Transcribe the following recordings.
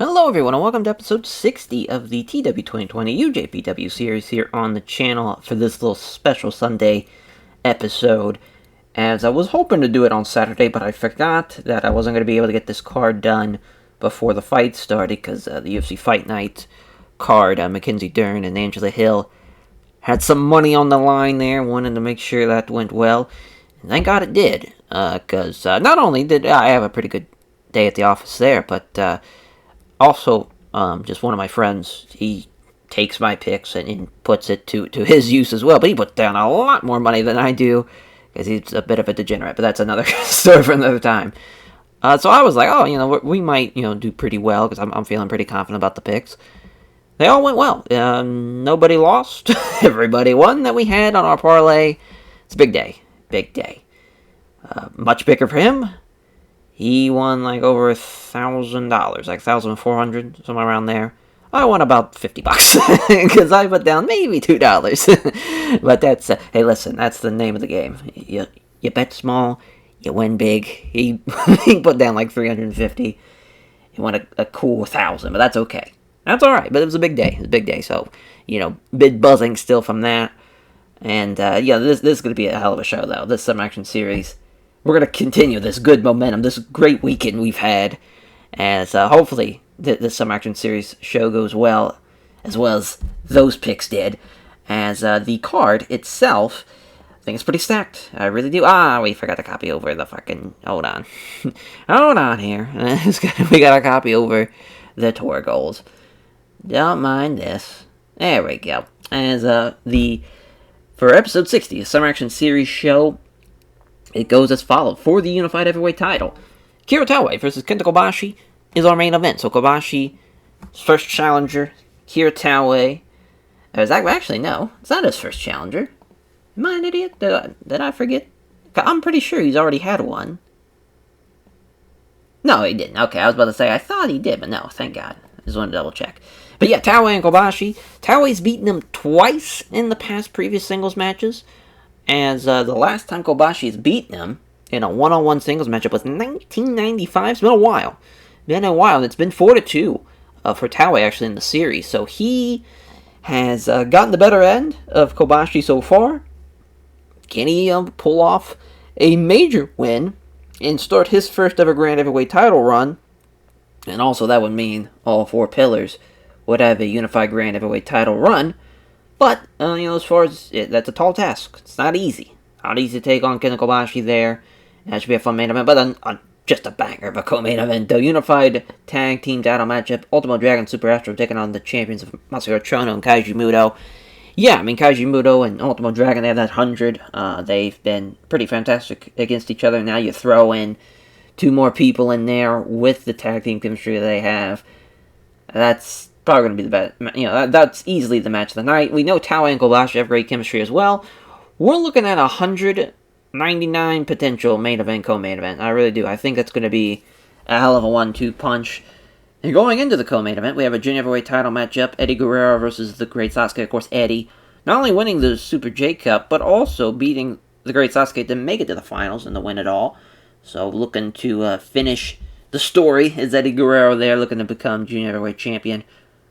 Hello everyone and welcome to episode 60 of the TEW 2020 UJPW series here on the channel for this little special Sunday episode. As I was hoping to do it on Saturday, but I forgot that I wasn't going to be able to get this card done before the fight started because the UFC Fight Night card, Mackenzie Dern and Angela Hill, had some money on the line there, wanted to make sure that went well. And thank God it did, because not only did I have a pretty good day at the office there, but also, just one of my friends, he takes my picks and puts it to his use as well. But he puts down a lot more money than I do, because he's a bit of a degenerate. But that's another story for another time. So I was like, oh, we might, do pretty well, because I'm feeling pretty confident about the picks. They all went well. Nobody lost. Everybody won that we had on our parlay. It's a big day. Big day. Much bigger for him. He won like over $1,000, like $1,400, somewhere around there. I won about $50 because I put down maybe $2. But that's hey, listen, that's the name of the game. You bet small, you win big. He put down like $350. He won a cool $1,000, but that's okay. That's all right. But it was a big day. It was a big day. So big buzzing still from that. And this is going to be a hell of a show though. This Summer Action Series. We're going to continue this good momentum, this great weekend we've had, as hopefully this Summer Action Series show goes well as those picks did, as the card itself, I think it's pretty stacked. I really do. We forgot to copy over the fucking, hold on. Hold on here. We got to copy over the tour goals. Don't mind this. There we go. As for episode 60, the Summer Action Series show, it goes as follows. For the Unified Heavyweight title, Kira Taue versus Kenta Kobashi is our main event. So Kobashi's first challenger, Kira Taue. Actually, no, it's not his first challenger. Am I an idiot? Did I forget? I'm pretty sure he's already had one. No, he didn't. Okay, I was about to say, I thought he did, but no, thank God. I just wanted to double check. But yeah, Taue and Kobashi. Taue's beaten him twice in the past previous singles matches. As the last time Kobashi's beaten him in a one-on-one singles matchup was 1995. It's been a while. It's been 4-2 for Taue actually in the series. So he has gotten the better end of Kobashi so far. Can he pull off a major win and start his first ever Grand Heavyweight title run? And also that would mean all four pillars would have a unified Grand Heavyweight title run. But, as far as that's a tall task. It's not easy. Not easy to take on Kenta Kobashi there. That should be a fun main event. But just a banger of a co-main event. The Unified Tag Team title matchup. Ultimo Dragon Super Astro taking on the champions of Masahiro Chono and Kaiji Muto. Yeah, Kaiji Muto and Ultimo Dragon, they have that 100. They've been pretty fantastic against each other. Now you throw in two more people in there with the tag team chemistry they have. That's probably going to be the best. That's easily the match of the night. We know Taue and Kobashi have great chemistry as well. We're looking at 199 potential main event, co-main event. I really do. I think that's going to be a hell of a 1-2 punch. And going into the co-main event, we have a junior heavyweight title matchup. Eddie Guerrero versus the Great Sasuke. Of course, Eddie not only winning the Super J Cup, but also beating the Great Sasuke to make it to the finals and to win it all. So looking to finish the story is Eddie Guerrero there, looking to become junior heavyweight champion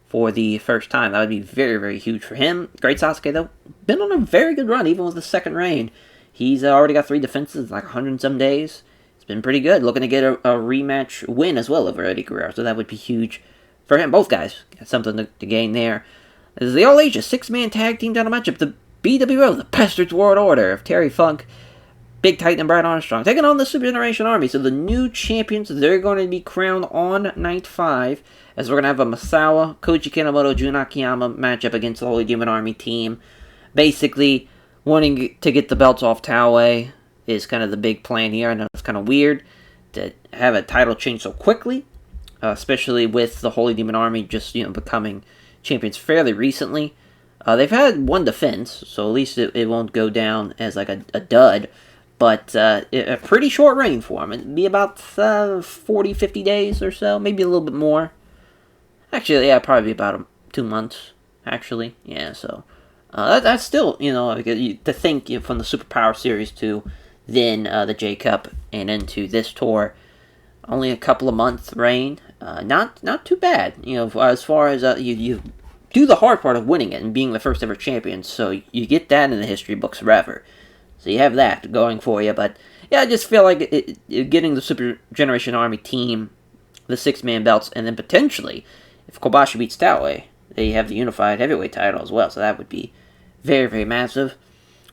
for the first time. That would be very, very huge for him. Great Sasuke, though, been on a very good run, even with the second reign. He's already got 3 defenses, like 100 and some days. It's been pretty good. Looking to get a rematch win as well over Eddie Guerrero, so that would be huge for him. Both guys got something to gain there. This is the All Asia 6-man tag team title matchup. The BWO, the Bastards World Order of Terry Funk, Big Titan, and Brad Armstrong, taking on the Super Generation Army. So the new champions, they're going to be crowned on Night 5. As we're going to have a Masawa, Koji Kanemoto, Jun Akiyama matchup against the Holy Demon Army team. Basically, wanting to get the belts off Taue is kind of the big plan here. I know it's kind of weird to have a title change so quickly, especially with the Holy Demon Army just becoming champions fairly recently. They've had one defense, so at least it won't go down as like a dud. But a pretty short reign for them. It'd be about 40, 50 days or so, maybe a little bit more. Actually, yeah, probably about 2 months, actually. Yeah, so that's still, to think from the Superpower Series to then the J Cup and into this tour, only a couple of months reign. not too bad. You know, as far as you do the hard part of winning it and being the first ever champion, so you get that in the history books forever. So you have that going for you. But yeah, I just feel like getting the Super Generation Army team, the 6-man belts, and then potentially, if Kobashi beats Taue, they have the unified heavyweight title as well. So that would be very, very massive.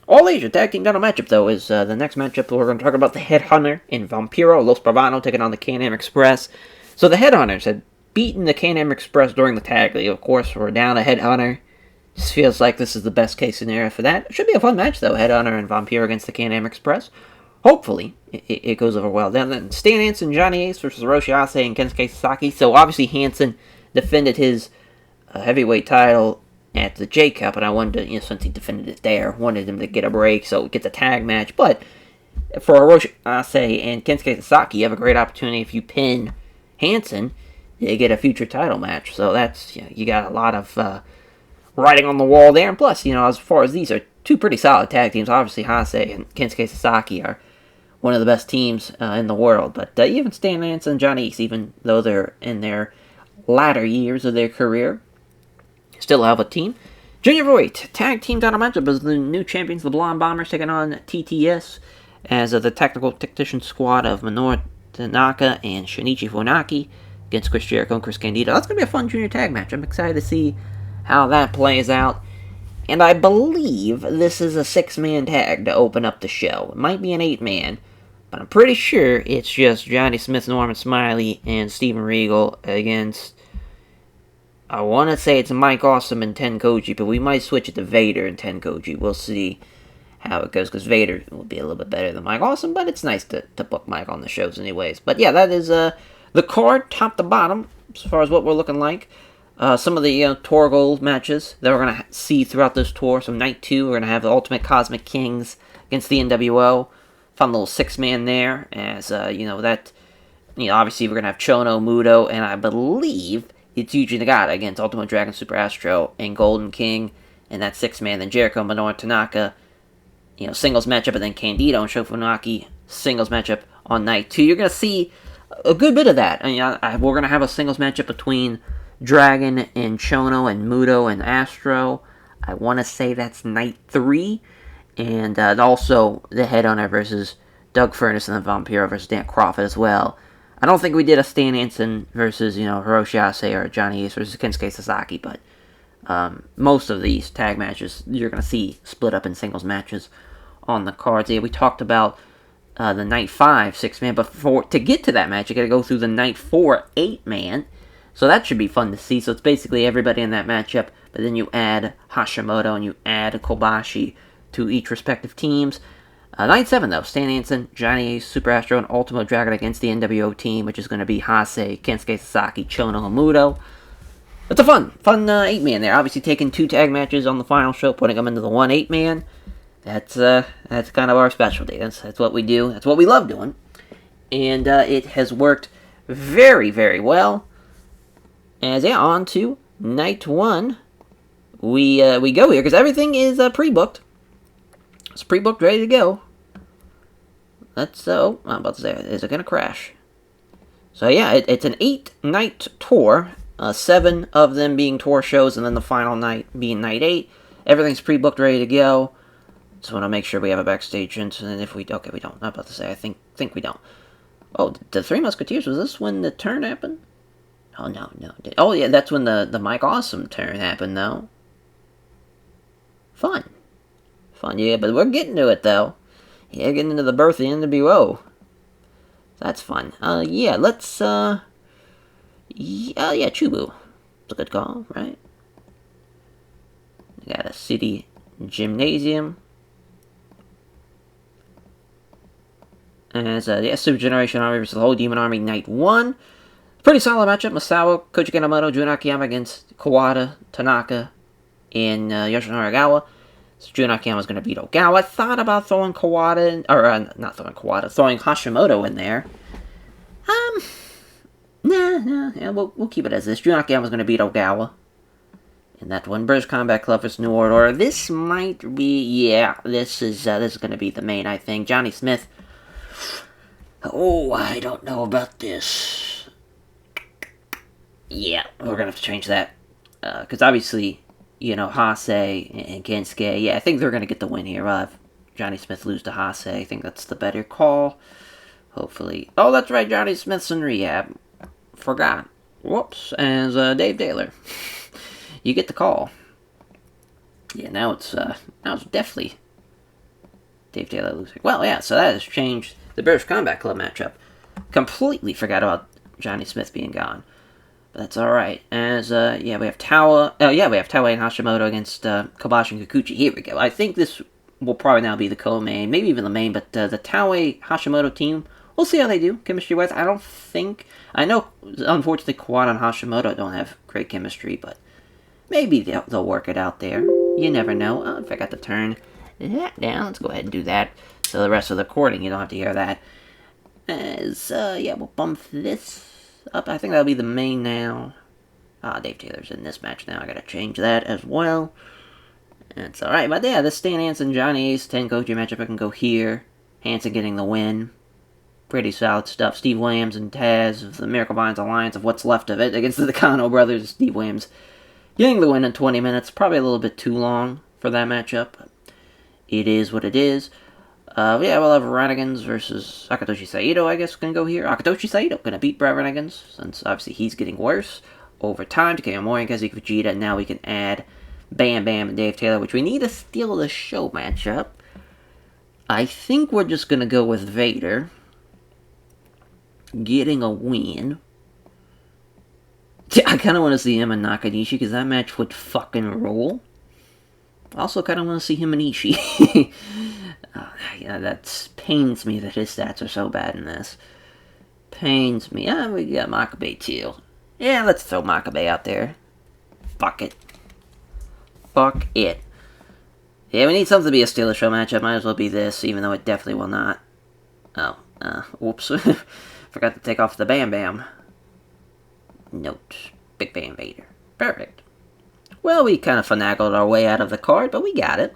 All Asia Tag Team title matchup, though, is the next matchup. We're going to talk about the Headhunter and Vampiro, Los Bravano taking on the Can-Am Express. So the Headhunters had beaten the Can-Am Express during the tag league. Of course, we're down a Headhunter. Just feels like this is the best case scenario for that. It should be a fun match, though. Headhunter and Vampiro against the Can-Am Express. Hopefully, it goes over well. Then Stan Hansen, Johnny Ace versus Hiroshi Ase and Kensuke Sasaki. So obviously Hansen defended his heavyweight title at the J Cup, and I wanted to, since he defended it there, wanted him to get a break, so get the tag match. But for Hiroshi Ase and Kensuke Sasaki, you have a great opportunity if you pin Hansen, you get a future title match. So that's, you got a lot of writing on the wall there. And plus, as far as these are two pretty solid tag teams, obviously Ase and Kensuke Sasaki are one of the best teams in the world. But even Stan Hansen and Johnny Ace, even though they're in their latter years of their career, still have a team. Junior Heavyweight Tag Team title matchup is the new champions, the Blonde Bombers, taking on TTS as the Technical Tactician Squad of Minoru Tanaka and Shinichi Funaki against Chris Jericho and Chris Candido. That's going to be a fun junior tag match. I'm excited to see how that plays out. And I believe this is a 6-man tag to open up the show. It might be an 8-man, but I'm pretty sure it's just Johnny Smith, Norman Smiley, and Steven Regal against, I want to say it's Mike Awesome and Tenkoji, but we might switch it to Vader and Tenkoji. We'll see how it goes, because Vader will be a little bit better than Mike Awesome, but it's nice to book Mike on the shows anyways. But yeah, that is the card, top to bottom, as far as what we're looking like. Some of the Tour Gold matches that we're going to see throughout this tour. So night 2, we're going to have the Ultimate Cosmic Kings against the NWO. Fun little 6-man there, as, that, obviously we're going to have Chono, Muto, and I believe it's Yuji Nagata against Ultimate Dragon, Super Astro, and Golden King, and that 6-man. Then Jericho, Minoru Tanaka, singles matchup, and then Candido and Shofunaki, singles matchup on night 2. You're going to see a good bit of that. We're going to have a singles matchup between Dragon and Chono and Muto and Astro. I want to say that's night 3. And also the Headhunter versus Doug Furnace and the Vampiro versus Dan Crawford as well. I don't think we did a Stan Hansen versus, Hiroshi Ase or Johnny Ace versus Kensuke Sasaki, but most of these tag matches you're going to see split up in singles matches on the cards. Yeah, we talked about the night 5 6-man, but to get to that match, you got to go through the night 4 8-man. So that should be fun to see. So it's basically everybody in that matchup, but then you add Hashimoto and you add Kobashi to each respective teams. Night 7, though, Stan Hansen, Johnny Ace, Super Astro, and Ultimo Dragon against the NWO team, which is going to be Hase, Kensuke Sasaki, Chono, and Muto. It's a fun 8-man there. Obviously taking 2 tag matches on the final show, putting them into the 1 8-man. That's kind of our specialty. That's what we do. That's what we love doing. And it has worked very, very well. On to night 1, we go here, because everything is pre-booked. It's pre-booked, ready to go. I'm about to say, is it going to crash? So yeah, it's an 8-night tour, 7 of them being tour shows, and then the final night being night 8. Everything's pre-booked, ready to go. Just want to make sure we have a backstage entrance, and if we don't, I'm about to say, I think we don't. Oh, the Three Musketeers, was this when the turn happened? Oh, no. Oh, yeah, that's when the Mike Awesome turn happened, though. Fun, yeah, but we're getting to it, though. Yeah, getting into the birth of the NWO. That's fun. Let's, yeah, Chubu. It's a good call, right? We got a city gymnasium. As, Super Generation Army versus the whole Demon Army, Night 1. Pretty solid matchup. Masawa, Koji Kanemoto, Jun Akiyama against Kawada, Tanaka, and Yoshinori Ogawa. So Jun Akiyama's going to beat Ogawa. I thought about throwing Kawada, not throwing Kawada, throwing Hashimoto in there. We'll keep it as this. Jun Akiyama's going to beat Ogawa in that one. British Combat Club versus New World Order. This might be, this is going to be the main, I think. Johnny Smith. Oh, I don't know about this. Yeah, we're going to have to change that. Because obviously, Hase and Gensuke, yeah, I think they're going to get the win here. We'll have Johnny Smith lose to Hase. I think that's the better call. Hopefully. Oh, that's right, Johnny Smith's in rehab. Forgot. Whoops. As Dave Taylor. You get the call. Yeah, now it's definitely Dave Taylor losing. Well, yeah, so that has changed the British Combat Club matchup. Completely forgot about Johnny Smith being gone. But that's alright. As, we have Tawa. Oh, yeah, we have Tawa and Hashimoto against Kobashi and Kikuchi. Here we go. I think this will probably now be the co-main, maybe even the main, but the Tawa Hashimoto team, we'll see how they do, chemistry-wise. I know, unfortunately, Kawada and Hashimoto don't have great chemistry, but maybe they'll work it out there. You never know. Oh, I forgot to turn that down. Let's go ahead and do that. So the rest of the recording, you don't have to hear that. As, we'll bump this up. I think that'll be the main now. Dave Taylor's in this match now. I gotta change that as well. It's alright, but yeah, this Stan Hansen, Johnny Ace, Tenkoji matchup, I can go here. Hansen getting the win. Pretty solid stuff. Steve Williams and Taz of the Miracle Vines Alliance, of what's left of it, against the Kano brothers. Steve Williams getting the win in 20 minutes. Probably a little bit too long for that matchup. It is what it is. We'll have Renegans versus Akatoshi Saito, I guess, gonna go here. Akatoshi Saito gonna beat Brett Renegans, since obviously he's getting worse. Over time, TK Omori and Kazuki Fujita, and now we can add Bam Bam and Dave Taylor, which we need to steal the show matchup. I think we're just gonna go with Vader getting a win. I kind of want to see him and Nakanishi, because that match would fucking roll. Also kind of want to see him and Ishii. That pains me that his stats are so bad in this. Pains me. We got Makabe too. Yeah, let's throw Makabe out there. Fuck it. Fuck it. Yeah, we need something to be a Steeler Show matchup. Might as well be this, even though it definitely will not. Oh, whoops. Forgot to take off the Bam Bam. Note. Big Bam Vader. Perfect. Well, we kind of finagled our way out of the card, but we got it.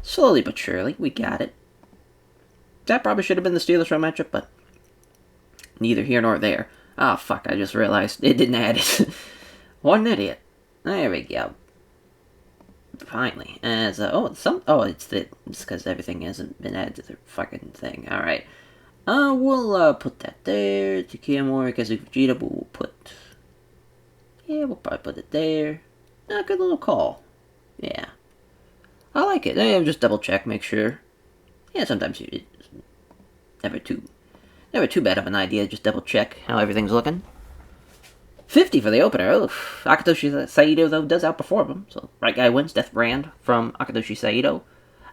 Slowly but surely, we got it. That probably should have been the Steelers Show matchup, but neither here nor there. Ah, fuck, I just realized it didn't add it. What an idiot. There we go. Finally. As, it's because everything hasn't been added to the fucking thing. Alright. We'll put that there. Tsukiyamori, Kazuki Fujita, we'll put... Yeah, we'll probably put it there. Good little call. Yeah. I like it. Just double check, make sure. Yeah, sometimes it's never too bad of an idea. Just double check how everything's looking. 50 for the opener. Oof. Akatoshi Saito, though, does outperform him. So, right guy wins. Death Brand from Akatoshi Saito.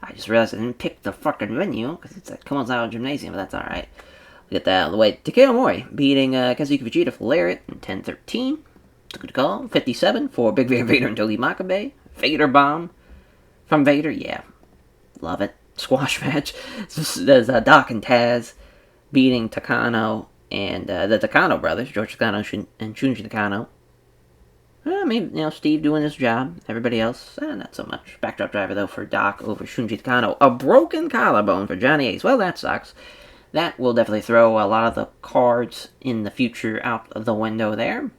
I just realized I didn't pick the fucking venue, because it's at Komonzawa Gymnasium, but that's alright. We'll get that out of the way. Takeo Omori beating Kazuki Fujita for Lariat in 10-13. Good call. 57 for Big Vader and Togi Makabe. Vader Bomb from Vader, yeah. Love it. Squash match. There's Doc and Taz beating Takano and the Takano brothers, George Takano and Shunji Takano. Steve doing his job. Everybody else, not so much. Backdrop driver, though, for Doc over Shunji Takano. A broken collarbone for Johnny Ace. Well, that sucks. That will definitely throw a lot of the cards in the future out of the window there.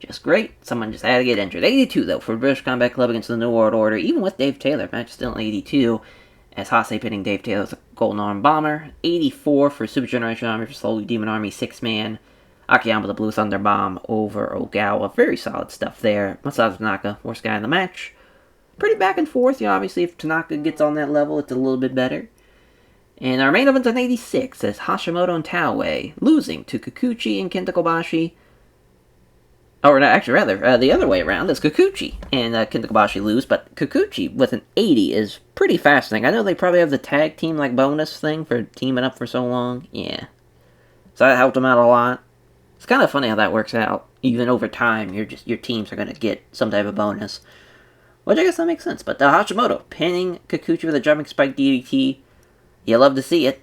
Just great. Someone just had to get injured. 82, though, for British Combat Club against the New World Order. Even with Dave Taylor, match still 82. As Hase pitting Dave Taylor with a Golden Arm Bomber. 84 for Super Generation Army for Slowly Demon Army 6-man. Akiyama the Blue Thunder Bomb over Ogawa. Very solid stuff there. Masato Tanaka, worst guy in the match. Pretty back and forth. Obviously, if Tanaka gets on that level, it's a little bit better. And our main event's on 86 as Hashimoto and Taue losing to Kikuchi and Kenta Kobashi. Or actually, rather, the other way around is Kikuchi and Kenta Kobashi lose, but Kikuchi with an 80 is pretty fascinating. I know they probably have the tag team bonus thing for teaming up for so long. Yeah. So that helped them out a lot. It's kind of funny how that works out. Even over time, your teams are going to get some type of bonus. Which I guess that makes sense. But Hashimoto pinning Kikuchi with a jumping spike DDT. You love to see it.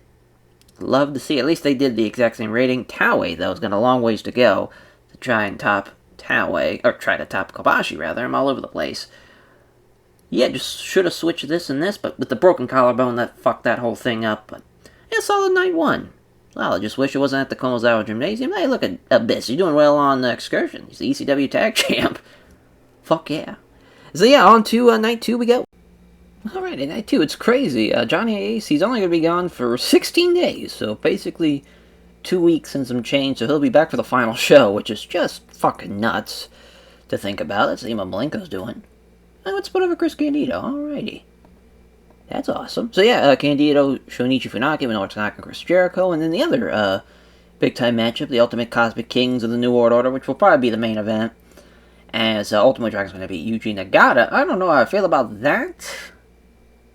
Love to see it. At least they did the exact same rating. Taue, though, has got a long ways to go to try and top Taue, or try to top Kobashi, rather. I'm all over the place. Yeah, just should have switched this and this, but with the broken collarbone, that fucked that whole thing up. But yeah, solid night one. Well, I just wish it wasn't at the Konozawa Gymnasium. Hey, look at Abyss. You're doing well on Excursion. He's the ECW Tag Champ. Fuck yeah. So yeah, on to night 2 we go. Alright, night 2, it's crazy. Johnny Ace, he's only going to be gone for 16 days, so basically 2 weeks and some change, so he'll be back for the final show, which is just fucking nuts to think about. Let's see what Malenko's doing. Oh, let's put over Chris Candido, alrighty. That's awesome. So yeah, Candido, Shunichi Funaki, Minoru Tanaka, Chris Jericho, and then the other big-time matchup, the Ultimate Cosmic Kings of the New World Order, which will probably be the main event, as Ultimate Dragon's going to beat Yuji Nagata. I don't know how I feel about that,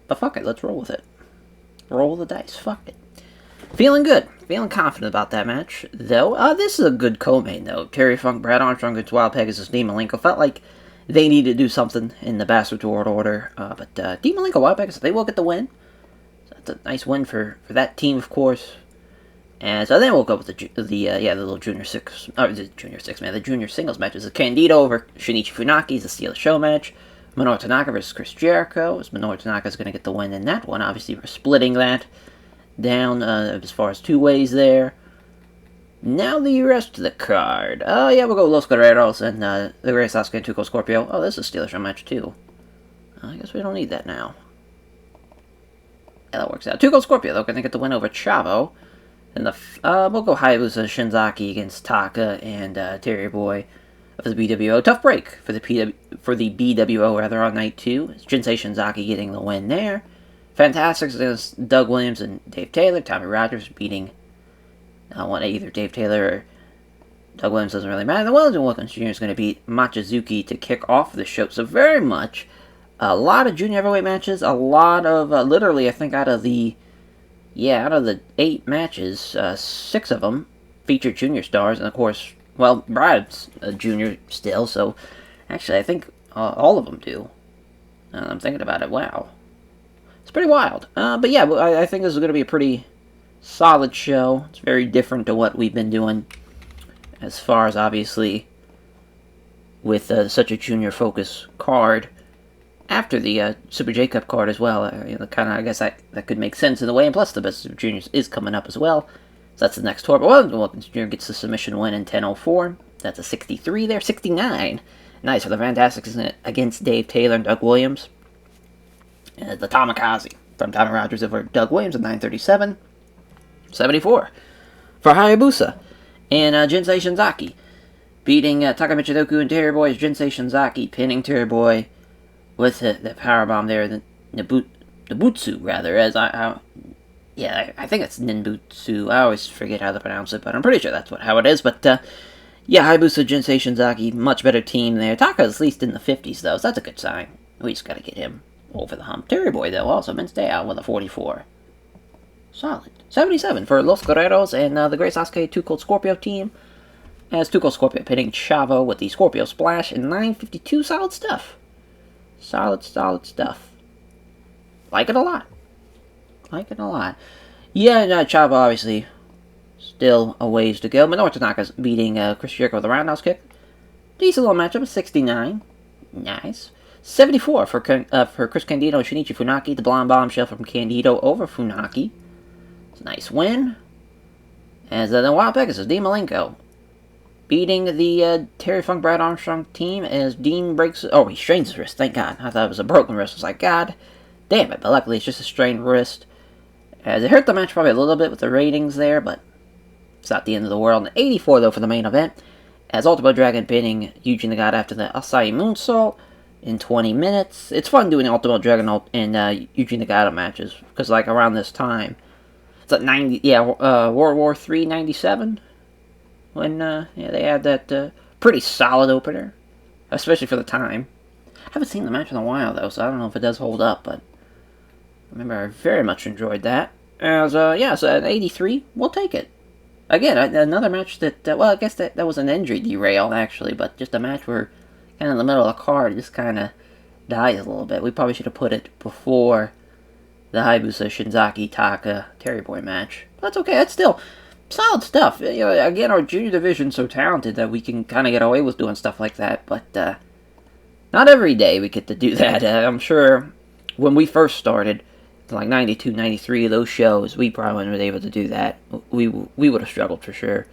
but fuck it, let's roll with it. Roll the dice, fuck it. Feeling good. Feeling confident about that match, though. This is a good co-main, though. Terry Funk, Brad Armstrong against Wild Pegasus, Dean Malenko. Felt like they needed to do something in the Bastard World Order. But Dean Malenko, Wild Pegasus, they will get the win. So that's a nice win for that team, of course. And so then we'll go with the little Junior Six, the Junior Singles matches. The Candido over Shinichi Funaki is a Steal the Show match. Minoru Tanaka versus Chris Jericho. As Minoru Tanaka is going to get the win in that one. Obviously, we're splitting that down as far as 2 ways there. Now the rest of the card. Oh yeah, we'll go Los Guerreros and the Great Sasuke and Tuco Scorpio. Oh, this is a Steal the Show match too. I guess we don't need that now. Yeah, that works out. Tuco Scorpio, though, going to get the win over Chavo. And we'll go Hayabusa Shinzaki against Taka and Terry Boy of the BWO. Tough break for the BWO rather on night 2. Jinsei Shinzaki getting the win there. Fantastics against Doug Williams and Dave Taylor. Tommy Rogers beating either Dave Taylor or Doug Williams, doesn't really matter. The Wellington Wilkins Jr. is going to beat Machizuki to kick off the show. So very much a lot of junior heavyweight matches. A lot of literally, I think out of the 8 matches, 6 of them featured junior stars, and of course, well, Brad's a junior still, so actually I think all of them do. I'm thinking about it, wow. It's pretty wild. But yeah, I think this is going to be a pretty solid show. It's very different to what we've been doing, as far as obviously with such a junior focus card. After the Super J Cup card as well, I guess that could make sense in a way, and plus the Best of Juniors is coming up as well, so that's the next tour. But Wellington Wilkins Jr. gets the submission win in 10:04. That's a 63 there, 69. Nice for the Fantastics against Dave Taylor and Doug Williams. The Tamikaze from Tommy Rogers over Doug Williams at 9:37. 74 for Hayabusa and Jinsei Shinzaki beating Taka Michinoku and Terry Boy as Jinsei Shinzaki pinning Terry Boy with the powerbomb there, the Nibutsu, rather, as I think it's Ninbutsu. I always forget how to pronounce it, but I'm pretty sure that's how it is. But, Hayabusa, Jinsei Shinzaki, much better team there. Taka's at least in the 50s, though, so that's a good sign. We just gotta get him over the hump. Terry Boy, though, also meant to stay out with a 44. Solid. 77 for Los Guerreros and the Great Sasuke 2 Cold Scorpio team. As 2 Cold Scorpio pinning Chavo with the Scorpio Splash in 9:52. Solid stuff. Solid stuff. Like it a lot. Yeah, Chavo obviously still a ways to go. Minoru Tanaka's beating Chris Jericho with a roundhouse kick. Decent little matchup, 69. Nice. 74 for Chris Candido and Shinichi Funaki. The blonde bombshell from Candido over Funaki. It's a nice win. As the Wild Pegasus, Dean Malenko beating the Terry Funk Brad Armstrong team as Dean breaks... Oh, he strains his wrist, thank God. I thought it was a broken wrist. I was like, God damn it. But luckily, it's just a strained wrist. As it hurt the match probably a little bit with the ratings there, but it's not the end of the world. And 84, though, for the main event. As Ultimate Dragon pinning Yuji Nagata after the Asai Moonsault in 20 minutes. It's fun doing Ultimate Dragon and Yuji Nagata matches, because, like, around this time, it's like World War III, 97? When they had that pretty solid opener, especially for the time. I haven't seen the match in a while, though, so I don't know if it does hold up, but I remember I very much enjoyed that. As, so at 83, we'll take it. Again, another match that, I guess that was an injury derail, actually, but just a match where kind of in the middle of the card just kind of dies a little bit. We probably should have put it before the Hayabusa Shinzaki Taka Terry Boy match. But that's okay, that's still solid stuff. Again, our junior division's so talented that we can kind of get away with doing stuff like that, but not every day we get to do that. I'm sure when we first started, like 92, 93, those shows, we probably wouldn't have been able to do that. We would have struggled for sure.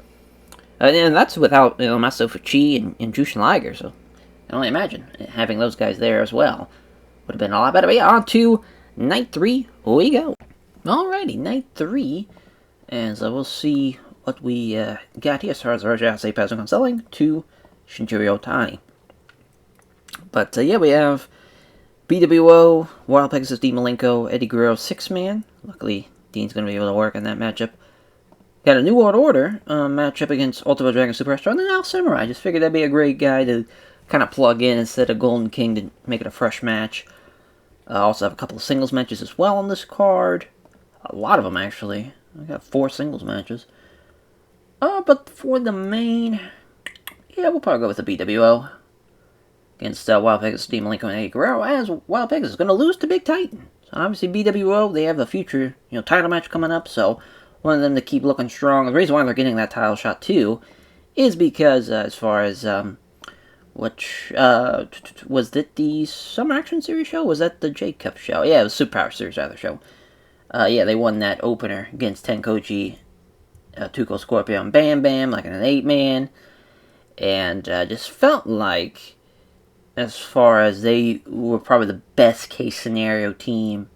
And that's without Masato Fuchi and Jushin Liger, so I can only imagine having those guys there as well would have been a lot better. But yeah, on to night 3 we go. Alrighty, night 3, and so we'll see what we got here as far as Roger Asai Pazun selling to Shinjiro Otani. But yeah, we have BWO, Wild Pegasus, Dean Malenko, Eddie Guerrero 6-man. Luckily, Dean's going to be able to work in that matchup. Got a New World Order matchup against Ultimo Dragon Super Astro, and then Al Samurai. Just figured that'd be a great guy to kind of plug in instead of Golden King to make it a fresh match. Also have a couple of singles matches as well on this card. A lot of them, actually. I got 4 singles matches. But for the main, yeah, we'll probably go with the BWO against Wild Pegasus, Dean Malenko, and Eddie Guerrero, as Wild Pegasus is going to lose to Big Titan. So obviously BWO, they have the future, title match coming up, so want them to keep looking strong. The reason why they're getting that title shot too is because as far as which was that the Summer Action Series show? Was that the J Cup show? Yeah, it was Super Power Series rather show. Yeah, they won that opener against Tenkoji, Tuco Scorpio, and Bam Bam, like in an 8-man, and just felt like, as far as they were probably the best case scenario team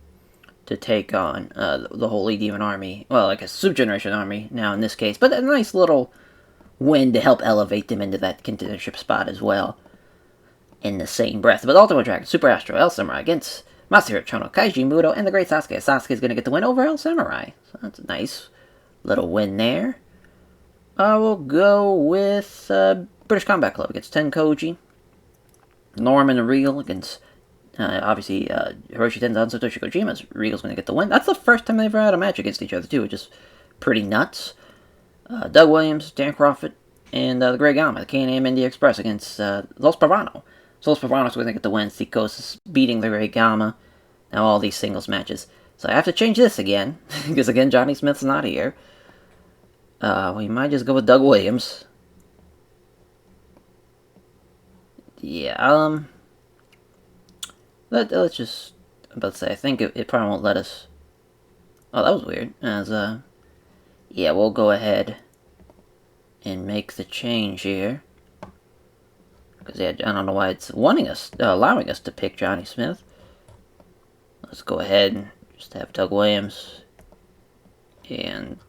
to take on the Holy Demon Army. Well, like a Super Generation Army now in this case, but a nice little win to help elevate them into that contendership spot as well in the same breath. But Ultimo Dragon, Super Astro, El Samurai against Masahiro Chono, Kaiji Muto, and the Great Sasuke. Sasuke's going to get the win over El Samurai. So that's a nice little win there. We'll go with British Combat Club against Tenkoji. Norman and Regal against, obviously, Hiroshi Tenzan, Satoshi Kojima's. Regal's going to get the win. That's the first time they've ever had a match against each other, too, which is pretty nuts. Doug Williams, Dan Crawford, and the Grey Gama, the K&M Indy Express against Los Pavano. So Los Pavano's going to get the win. Seacoast is beating the Grey Gama. Now all these singles matches. So I have to change this again, because again, Johnny Smith's not here. We might just go with Doug Williams. Yeah, let's just, I'm about to say, I think it probably won't let us. Oh, that was weird. As, yeah, we'll go ahead and make the change here. Because, yeah, I don't know why it's allowing us to pick Johnny Smith. Let's go ahead and just have Doug Williams. And,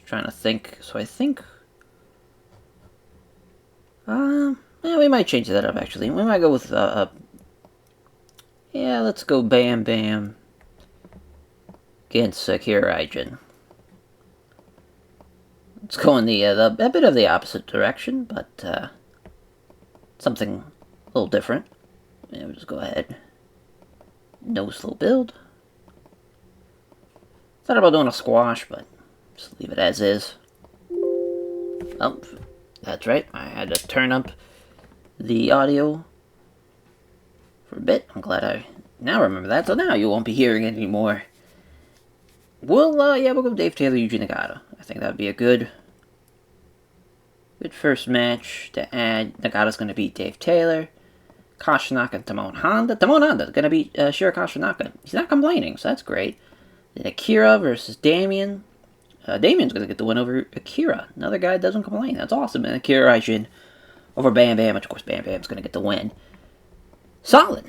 trying to think, so I think, yeah, we might change that up, actually. We might go with, yeah, let's go Bam Bam against Kira Aijin. Let's go in a bit of the opposite direction, but, something a little different. Yeah, we'll just go ahead. No slow build. Thought about doing a squash, but just leave it as is. Oh, that's right. I had to turn up the audio for a bit. I'm glad I now remember that, so now you won't be hearing it anymore. Yeah, we'll go Dave Taylor, Yuji Nagata. I think that would be a good first match to add. Nagata's going to beat Dave Taylor. Kashinaka and Tamon Honda. Tamon Honda's going to beat Shiro Kashinaka. He's not complaining, so that's great. Then Akira versus Damien. Damien's going to get the win over Akira. Another guy that doesn't complain. That's awesome. And Akira Aijin over Bam Bam, which of course Bam Bam's going to get the win. Solid.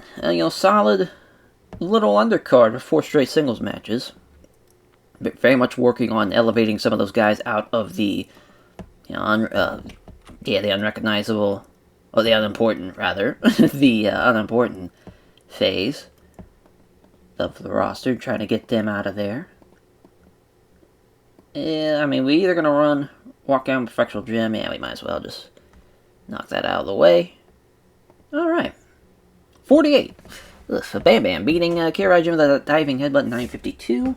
Solid little undercard with 4 straight singles matches. But very much working on elevating some of those guys out of the, the unrecognizable, or the unimportant, rather, the unimportant phase of the roster, trying to get them out of there. Yeah, I mean, we either going to walk down Perfectional Gym, yeah, we might as well just knock that out of the way. Alright. 48. So Bam Bam beating Kira Aijin with a diving headbutt 952.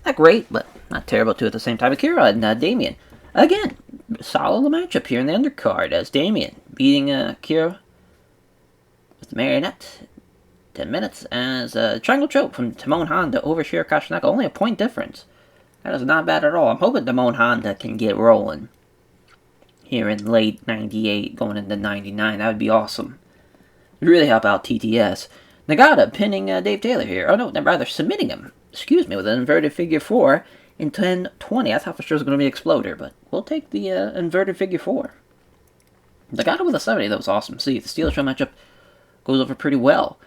Not great, but not terrible too at the same time. Akira and Damien. Again, solid matchup here in the undercard as Damien beating Akira with the Marionette. 10 minutes as Triangle Choke from Tamon Honda over Shiro Kashinaka. Only a point difference. That is not bad at all. I'm hoping Tamon Honda can get rolling here in late 98 going into 99. That would be awesome. It would really help out TTS. Nagata pinning Dave Taylor here. Oh no, rather submitting him. Excuse me, with an inverted figure 4 in 10-20. I thought for sure it was going to be Exploder, but we'll take the inverted figure 4. Nagata with a 70, that was awesome. See, the Steel Show matchup goes over pretty well.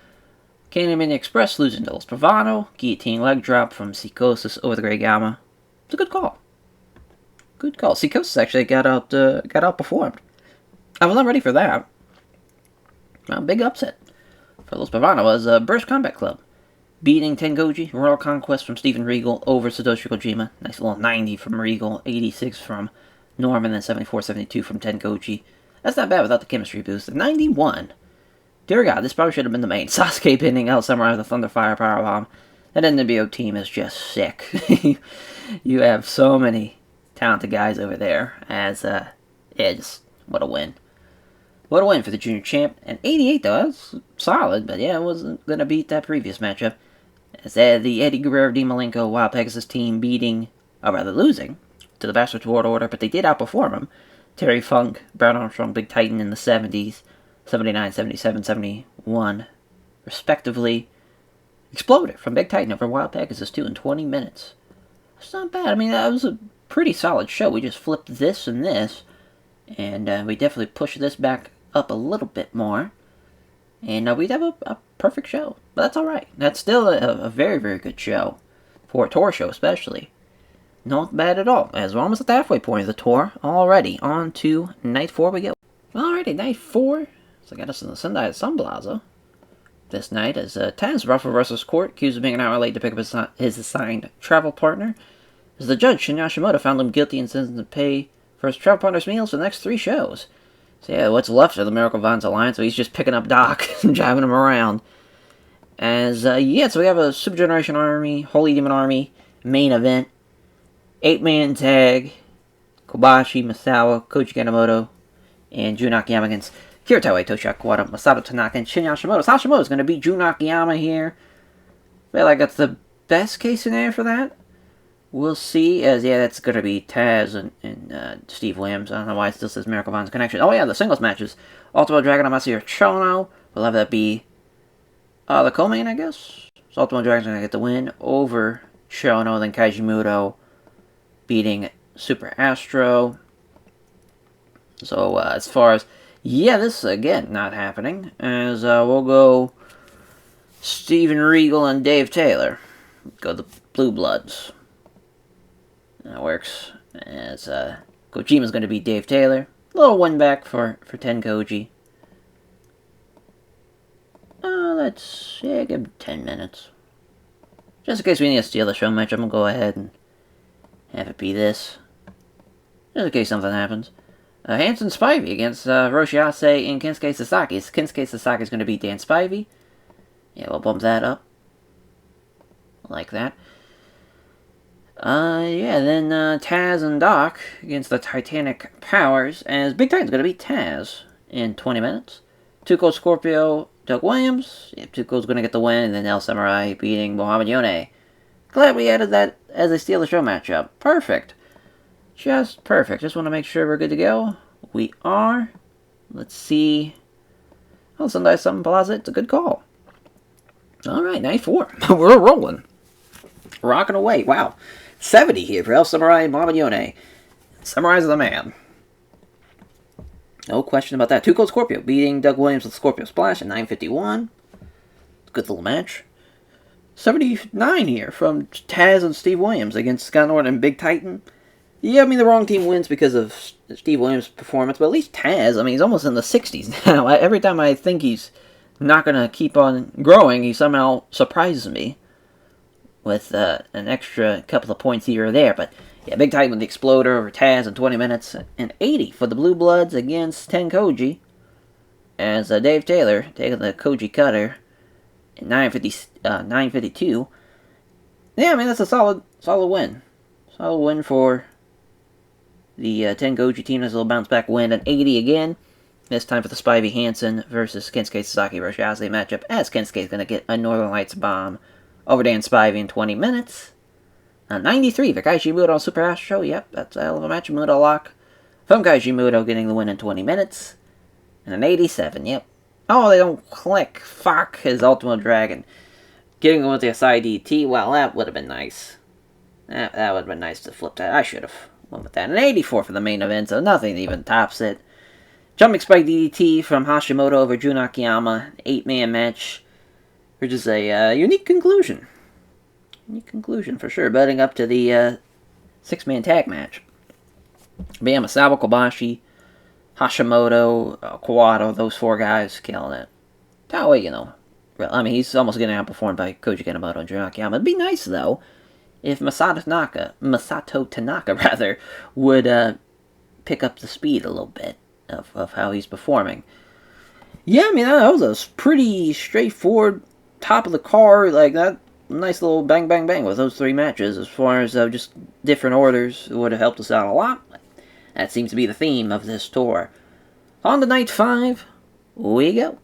Canadian Mini Express losing to Los Pavano. Guillotine leg drop from Psychosis over the Grey Gamma. It's a good call. Good call. Psychosis actually got outperformed. I was not ready for that. Well, big upset for Los Pavano was Burst Combat Club. Beating Tengoji, Royal Conquest from Steven Regal over Satoshi Kojima. Nice little 90 from Regal, 86 from Norman, then 74-72 from Tengoji. That's not bad without the chemistry boost. 91. Dear God, this probably should have been the main. Sasuke pinning El Samurai with a Thunderfire Powerbomb. That NWO team is just sick. You have so many talented guys over there. Just what a win. What a win for the junior champ. And 88 though, that's solid, but yeah, it wasn't going to beat that previous matchup. As the Eddie Guerrero, Dean Malenko, Wild Pegasus team losing to the Bastard Toward Order, but they did outperform them. Terry Funk, Brown Armstrong, Big Titan in the 70s, 79, 77, 71, respectively. Exploded from Big Titan over Wild Pegasus 2 in 20 minutes. That's not bad. I mean, that was a pretty solid show. We just flipped this and this, and we definitely pushed this back up a little bit more, and we'd have a perfect show. But that's alright. That's still a very, very good show, for a tour show especially. Not bad at all, as we're almost at the halfway point of the tour. Alrighty, on to Night 4 we go. Alrighty, Night 4. So I got us in the Sendai Sun Plaza this night as Taz Ruffle versus Court, accused of being an hour late to pick up his assigned travel partner. As the judge, Shin Yashimoto, found him guilty and sentenced to pay for his travel partner's meals for the next 3 shows. So yeah, what's left of the Miracle Vines Alliance, so he's just picking up Doc and driving him around. As, so we have a Super Generation Army, Holy Demon Army main event. 8-man tag. Kobashi, Masawa, Koji Kanemoto, and Jun Akiyama against Kiritawa, Toshiaki Kawada, Masato Tanaka, and Shin Hashimoto. So Hashimoto's going to beat Jun Akiyama here. I feel like that's the best case scenario for that. We'll see, as yeah, that's going to be Taz and Steve Williams. I don't know why it still says Miracle Vines Connection. Oh yeah, the singles matches. Ultimo Dragon and Masahiro Chono. We'll have that be the co-main, I guess. So Ultimo Dragon's going to get the win over Chono, then Kaiji Muto beating Super Astro. So as far as, yeah, this again not happening, as we'll go Steven Regal and Dave Taylor. Go the Blue Bloods. That works. As Kojima's going to beat Dave Taylor. A little win back for Tengoji. Let's give him 10 minutes. Just in case we need to steal the show match, I'm going to go ahead and have it be this. Just in case something happens. Hanson Spivey against Roshiase and Kensuke Sasaki. Kensuke Sasaki is going to beat Dan Spivey. Yeah, we'll bump that up. Like that. Then Taz and Doc against the Titanic Powers, as Big Titan's going to beat Taz in 20 minutes. Tuco Scorpio, Doug Williams. Yeah, Tuco's going to get the win, and then El Samurai beating Mohamed Yone. Glad we added that as a Steal the Show matchup. Perfect. Just perfect. Just want to make sure we're good to go. We are. Let's see. Oh, Sendai Sun Plaza. It's a good call. Alright, Night 4. We're rolling. Rocking away. Wow. 70 here for El Samurai and Mohamed Yone. Samurai's the man. No question about that. Tuco Scorpio beating Doug Williams with Scorpio Splash at 9:51. Good little match. 79 here from Taz and Steve Williams against Scott Norton and Big Titan. Yeah, I mean, the wrong team wins because of Steve Williams' performance, but at least Taz, I mean, he's almost in the 60s now. Every time I think he's not going to keep on growing, he somehow surprises me with an extra couple of points here or there. But yeah, Big Titan with the Exploder over Taz in 20 minutes, and 80 for the Blue Bloods against Tengoji, as Dave Taylor taking the Koji Cutter at 9:52. Yeah, I mean, that's a solid win. Solid win for the Tengoji team. Has a little bounce back win at 80 again. This time for the Spivey Hansen versus Kensuke Sasaki Roshiase matchup, as Kensuke is going to get a Northern Lights bomb over Dan Spivey in 20 minutes. 93 for Kaiji Muto Super Astro. Yep, that's a hell of a match. Muto lock from Kaiji Muto getting the win in 20 minutes. And an 87, yep. Oh, they don't click. Fuck his Ultimate Dragon. Getting him with the SIDT, well, that would have been nice. That would have been nice to flip that. I should have went with that. An 84 for the main event, so nothing even tops it. Jumping Spike DDT from Hashimoto over Jun Akiyama. 8-man match. Which is a unique conclusion. Unique conclusion for sure. Building up to the 6-man tag match. But yeah, Masabo Kobashi, Hashimoto, Kawato, those 4 guys killing it. Taue, you know. I mean, he's almost getting outperformed by Koji Kanemoto and Jun Akiyama. It'd be nice, though, if Masato Tanaka, rather, would pick up the speed a little bit of how he's performing. Yeah, I mean, that was a pretty straightforward top of the card, like that nice little bang, bang, bang with those 3 matches. As far as just different orders, it would have helped us out a lot. That seems to be the theme of this tour. On to night 5, we go.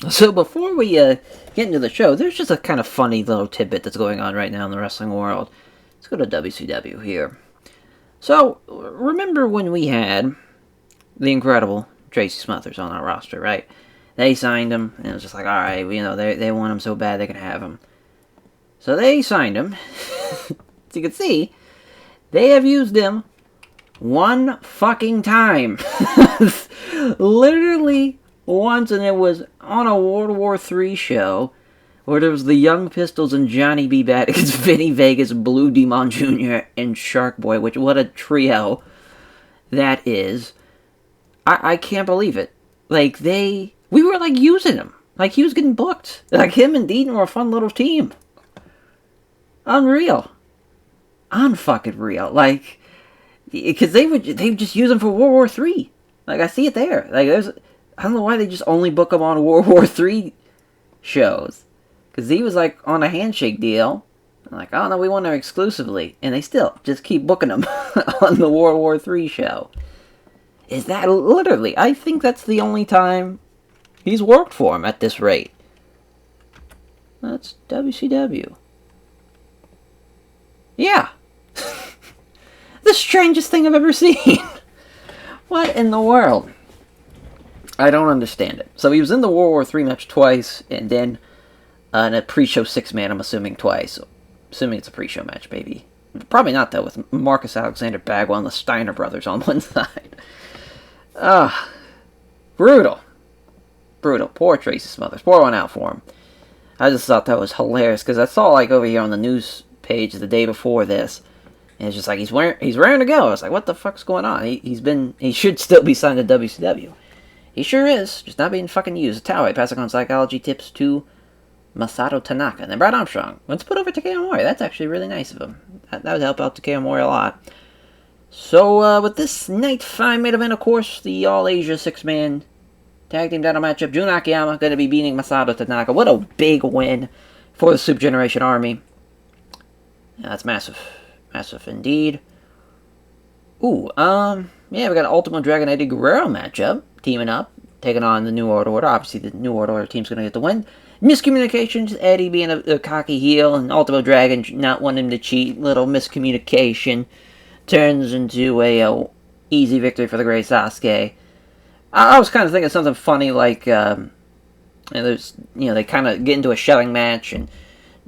So before we get into the show, there's just a kind of funny little tidbit that's going on right now in the wrestling world. Let's go to WCW here. So, remember when we had the incredible Tracy Smothers on our roster, right? They signed him, and it was just like, alright, you know, they want him so bad they can have him. So they signed him. As you can see, they have used him 1 fucking time. Literally once, and it was on a World War III show where there was the Young Pistols and Johnny B. Bad against Vinny Vegas, Blue Demon Jr., and Shark Boy, which, what a trio that is. I can't believe it. Like, we were, like, using him. Like, he was getting booked. Like, him and Deaton were a fun little team. Unreal. Unfucking real. Like, because they would just use him for World War III. Like, I see it there. Like, I don't know why they just only book him on World War III shows. Because he was, like, on a handshake deal. Like, oh, no, we want him exclusively. And they still just keep booking him on the World War III show. Is that literally? I think that's the only time he's worked for him at this rate. That's WCW. Yeah. The strangest thing I've ever seen. What in the world? I don't understand it. So he was in the World War III match twice, and then in a pre-show 6-man, I'm assuming twice. Assuming it's a pre-show match, baby. Probably not, though, with Marcus Alexander Bagwell and the Steiner brothers on one side. Brutal. Brutal. Poor Tracy Smothers. Pour one out for him. I just thought that was hilarious, because I saw, like, over here on the news page the day before this, and it's just like, he's raring to go. I was like, what the fuck's going on? He should still be signed to WCW. He sure is, just not being fucking used. Taue passing on psychology tips to Masato Tanaka. And then Brad Armstrong. Let's put over Takeo Mori. That's actually really nice of him. That would help out Takeo Mori a lot. So, with this Night 5 main event, of course, the All-Asia 6-man tag team title matchup. Jun Akiyama going to be beating Masato Tanaka. What a big win for the Super Generation Army. Yeah, that's massive. Massive indeed. Ooh, yeah, we got an Ultimo Dragon Eddie Guerrero matchup. Teaming up, taking on the New World Order. Obviously, the New World Order team's going to get the win. Miscommunications, Eddie being a cocky heel, and Ultimo Dragon not wanting him to cheat. Little miscommunication turns into a easy victory for the Great Sasuke. I was kind of thinking something funny like, there's, they kind of get into a shoving match, and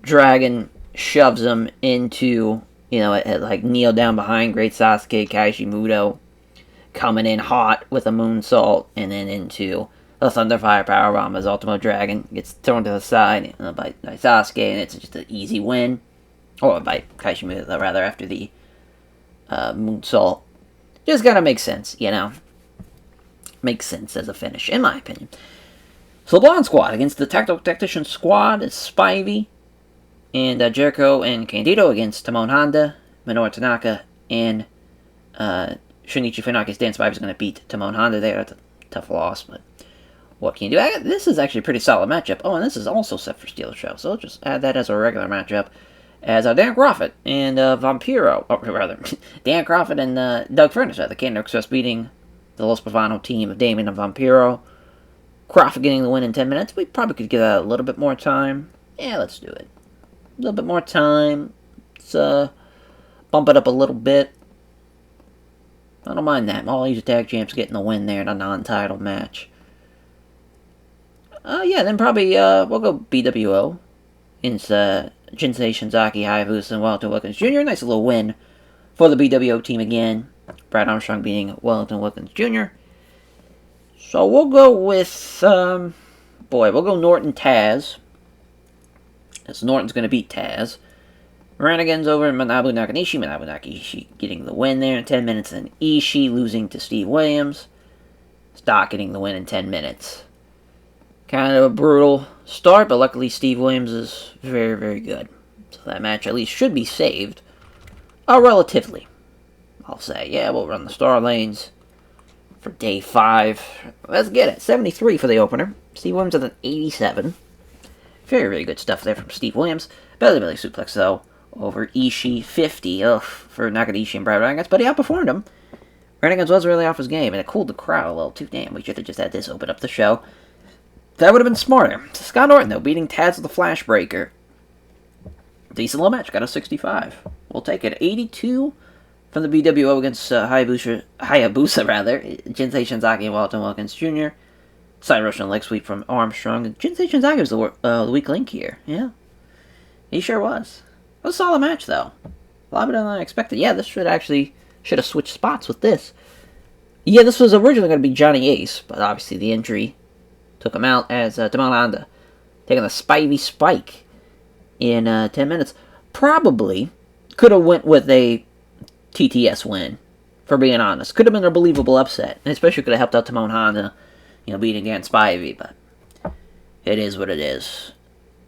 Dragon shoves him into, like kneel down behind Great Sasuke, Kaishi Muto, coming in hot with a moonsault, and then into a Thunderfire Powerbomb as Ultimo Dragon gets thrown to the side by Sasuke, and it's just an easy win. Or by Kaishi Muto, rather, after the moonsault. Just gotta make sense, Makes sense as a finish, in my opinion. So the Blonde Squad against the Tactical Tactician Squad is Spivey, and Jericho and Candido against Tamon Honda, Minoru Tanaka, and Shinichi Funaki's Dan Spivey's going to beat Tamon Honda there. That's a tough loss, but what can you do? This is actually a pretty solid matchup. Oh, and this is also set for Steel Show, so I'll just add that as a regular matchup. As Dan Crawford and Vampiro, or rather, Dan Crawford and Doug Furnace, the Canadian Express beating the Los Pavano team of Damien and Vampiro. Crawford getting the win in 10 minutes. We probably could give that a little bit more time. Yeah, let's do it. A little bit more time. Let's bump it up a little bit. I don't mind that. All Asia Tag Champs getting the win there in a non-title match. Yeah, then probably, we'll go BWO. It's, Jinsei Shinzaki, Hayabusa, and Wellington Wilkins Jr. Nice little win for the BWO team again. Brad Armstrong beating Wellington Wilkins Jr. So we'll go with, we'll go Norton Taz. As Norton's going to beat Taz. Ranigan's over Manabu Nakanishi. Manabu Nakanishi getting the win there in 10 minutes. And Ishii losing to Steve Williams. Stock getting the win in 10 minutes. Kind of a brutal start, but luckily Steve Williams is very, very good. So that match at least should be saved. Relatively, I'll say. Yeah, we'll run the star lanes for day 5. Let's get it. 73 for the opener. Steve Williams with an 87. Very, very good stuff there from Steve Williams. Belly suplex, though, over Ishii. 50 for Nakanishi and Brad Ranigan, but he outperformed him. Ranigan was really off his game, and it cooled the crowd a little too. Damn, we should have just had this open up the show. That would have been smarter. Scott Norton, though, beating Taz with the Flash Breaker. Decent little match. Got a 65. We'll take it. 82 from the BWO against Hayabusa, Jinsei Shinzaki and Wellington Wilkins Jr. Side Russian leg sweep from Armstrong. Jinsei Shinzaki was the weak link here. Yeah. He sure was. It was a solid match, though. A lot better than I expected. Yeah, this should have switched spots with this. Yeah, this was originally going to be Johnny Ace, but obviously the injury took him out as Damon Honda taking a Spivey Spike in 10 minutes. Probably could have went with a TTS win, for being honest. Could have been a believable upset, and especially could have helped out Timon Honda, beating against Spivey, but it is what it is.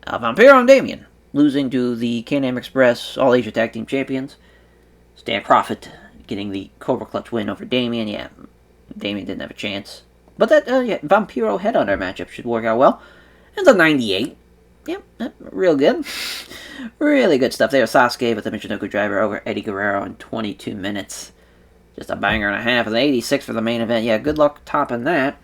Vampiro and Damien losing to the Can-Am Express All-Asia Tag Team Champions. Stan Profit getting the Cobra Clutch win over Damien. Yeah, Damien didn't have a chance. But that Vampiro Headhunter matchup should work out well. Ends on 98. Yep, real good. Really good stuff there. Sasuke with the Michinoku driver over Eddie Guerrero in 22 minutes. Just a banger and a half. And 86 for the main event. Yeah, good luck topping that.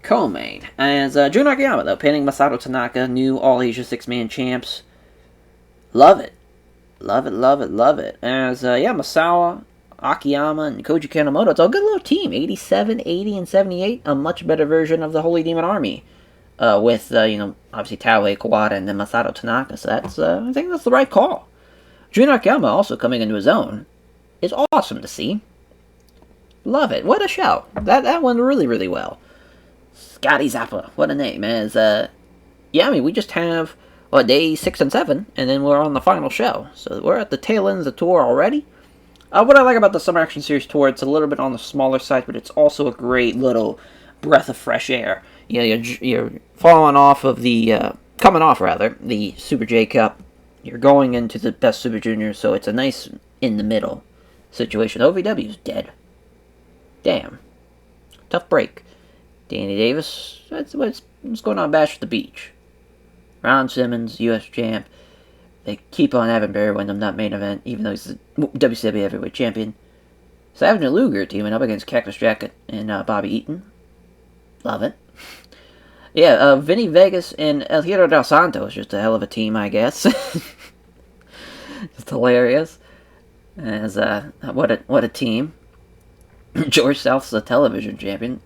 Co-main. As Jun Akiyama, though, pinning Masato Tanaka, new All-Asia 6-man champs. Love it. Love it, love it, love it. As, Masawa, Akiyama, and Koji Kanemoto. It's a good little team. 87, 80, and 78. A much better version of the Holy Demon Army. With, obviously Taue, Kawada, and then Masato Tanaka. So that's, I think that's the right call. Jun Akiyama also coming into his own is awesome to see. Love it. What a show. That went really, really well. Scotty Zappa. What a name. As, we just have, day 6 and 7, and then we're on the final show. So we're at the tail end of the tour already. What I like about the Summer Action Series tour, it's a little bit on the smaller side, but it's also a great little breath of fresh air. You're coming off the Super J Cup. You're going into the Best Super Junior, so it's a nice in-the-middle situation. OVW's dead. Damn. Tough break. Danny Davis, what's going on Bash at the Beach? Ron Simmons, U.S. champ. They keep on having Barry Windham not main event, even though he's the WCW Heavyweight Champion. Savage and Luger teaming up against Cactus Jack and Bobby Eaton. Love it. Yeah, Vinny Vegas and El Hierro del Santo is just a hell of a team, I guess. Just hilarious. As what a team. George South's the television champion.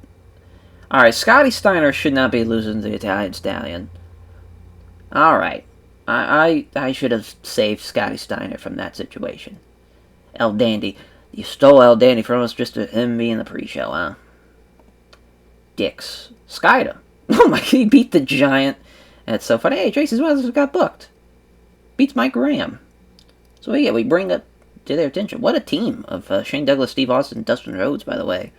Alright, Scotty Steiner should not be losing to the Italian Stallion. Alright. I should have saved Scotty Steiner from that situation. El Dandy. You stole El Dandy from us just to him being the pre-show, huh? Dicks. Skida. Oh my god, he beat the Giant. That's so funny. Hey, Tracy Smothers got booked. Beats Mike Graham. So yeah, we bring up to their attention. What a team of Shane Douglas, Steve Austin, Dustin Rhodes, by the way.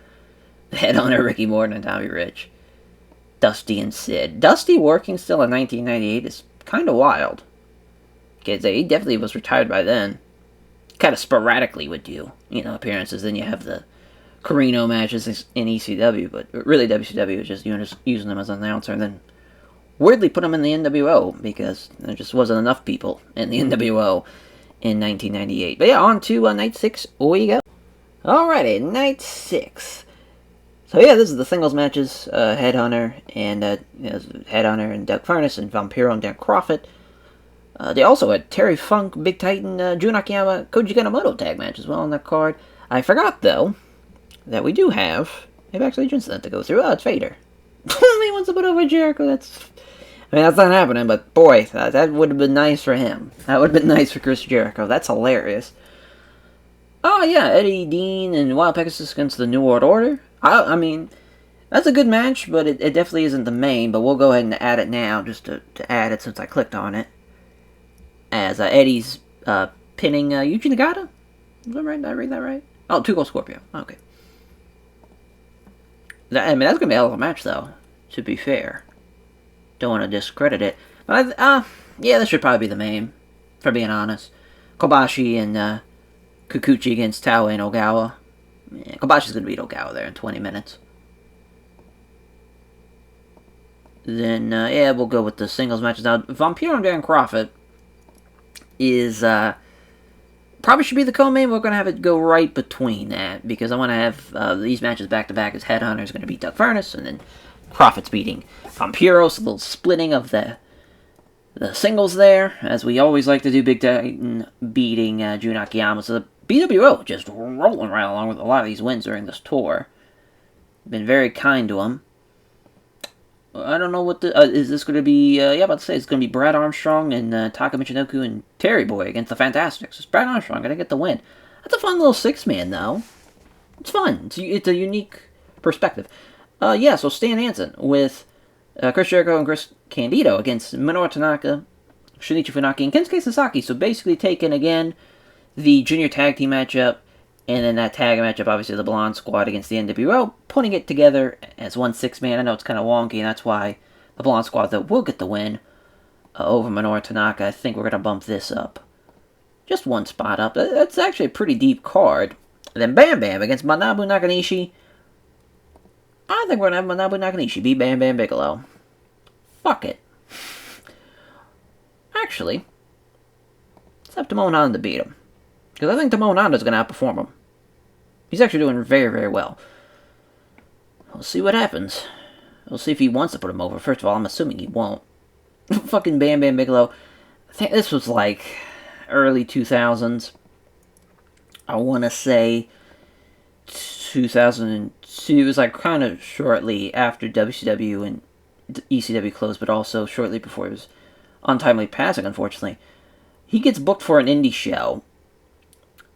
Headhunter Ricky Morton and Tommy Rich. Dusty and Sid. Dusty working still in 1998 is kind of wild. Because he definitely was retired by then. Kind of sporadically would do, appearances. Then you have the Carino matches in ECW, but really WCW was just using them as an announcer, and then weirdly put him in the NWO because there just wasn't enough people in the NWO in 1998. But yeah, on to night 6 we go. Alrighty, night 6. So yeah, this is the singles matches. Headhunter and Doug Furness and Vampiro and Dan Crawford. They also had Terry Funk, Big Titan, Jun Akiyama, Koji Kanemoto tag match as well on that card. I forgot though that we do have a backstage incident to go through. Oh, it's Vader. He wants to put over Jericho. That's not happening, but boy, that would have been nice for him. That would have been nice for Chris Jericho. That's hilarious. Oh, yeah, Eddie Dean and Wild Pegasus against the New World Order. I mean, that's a good match, but it definitely isn't the main, but we'll go ahead and add it now, just to add it since I clicked on it. As Eddie's pinning Yuji Nagata? Is that right? Did I read that right? Oh, 2 Gold Scorpio. Okay. That's going to be a hell of a match, though, to be fair. Don't want to discredit it. But, yeah, this should probably be the main, for being honest. Kobashi and Kikuchi against Taue and Ogawa. Yeah, Kobashi's going to beat Ogawa there in 20 minutes. Then, yeah, we'll go with the singles matches. Now, Vampiro and Darren Crawford is, probably should be the co-main. We're going to have it go right between that, because I want to have these matches back-to-back, as Headhunter is going to beat Doug Furnace, and then Crawford's beating Vampiro, so a little splitting of the singles there, as we always like to do. Big Titan beating Jun Akiyama, so the BWO just rolling right along with a lot of these wins during this tour. Been very kind to him. I don't know what is this going to be, yeah, about to say, it's going to be Brad Armstrong and Taka Michinoku and Terry Boy against the Fantastics. It's Brad Armstrong going to get the win. That's a fun little 6-man, though. It's fun. It's a unique perspective. Yeah, so Stan Hansen with Chris Jericho and Chris Candido against Minoru Tanaka, Shinichi Funaki, and Kensuke Sasaki. So basically taking, again, the junior tag team matchup, and then that tag matchup, obviously the Blonde Squad against the NWO, putting it together as one 6-man. I know it's kind of wonky, and that's why the Blonde Squad, though, will get the win over Minoru Tanaka. I think we're going to bump this up. Just one spot up. That's actually a pretty deep card. And then Bam Bam against Manabu Nakanishi. I think we're going to have Manabu Nakanishi beat Bam Bam Bigelow. Fuck it. Actually, let's have Tomohon Honda beat him. Because I think Tomohon Honda's going to outperform him. He's actually doing very, very well. We'll see what happens. We'll see if he wants to put him over. First of all, I'm assuming he won't. Fucking Bam Bam Bigelow. I think this was like early 2000s. I want to say 2002. It was like kind of shortly after WCW and ECW closed, but also shortly before his untimely passing, unfortunately. He gets booked for an indie show.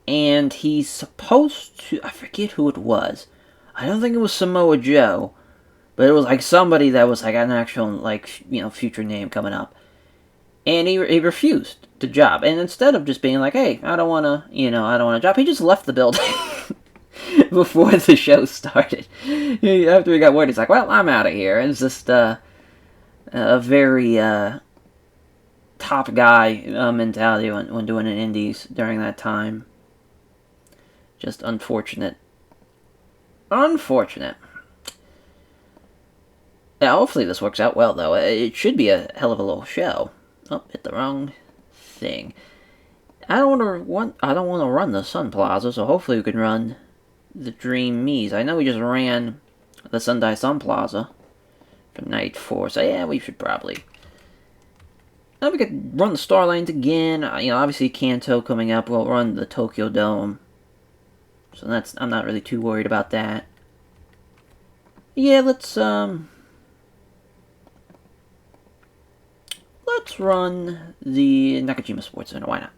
And he's supposed to, I forget who it was. I don't think it was Samoa Joe, but it was like somebody that was like an actual, like, future name coming up. And he refused the job. And instead of just being like, hey, I don't want a job, he just left the building before the show started. After he got word, he's like, well, I'm out of here. And it's just a very top guy mentality when doing an indies during that time. Just unfortunate. Unfortunate. Yeah, hopefully this works out well, though. It should be a hell of a little show. Oh, hit the wrong thing. I don't want to run the Sun Plaza, so hopefully we can run the Dream Me's. I know we just ran the Sendai Sun Plaza for night 4, so yeah, we should probably. Now we could run the Star Lanes again. Obviously Kanto coming up. We'll run the Tokyo Dome. So I'm not really too worried about that. Yeah, let's run the Nakajima Sports Center. Why not?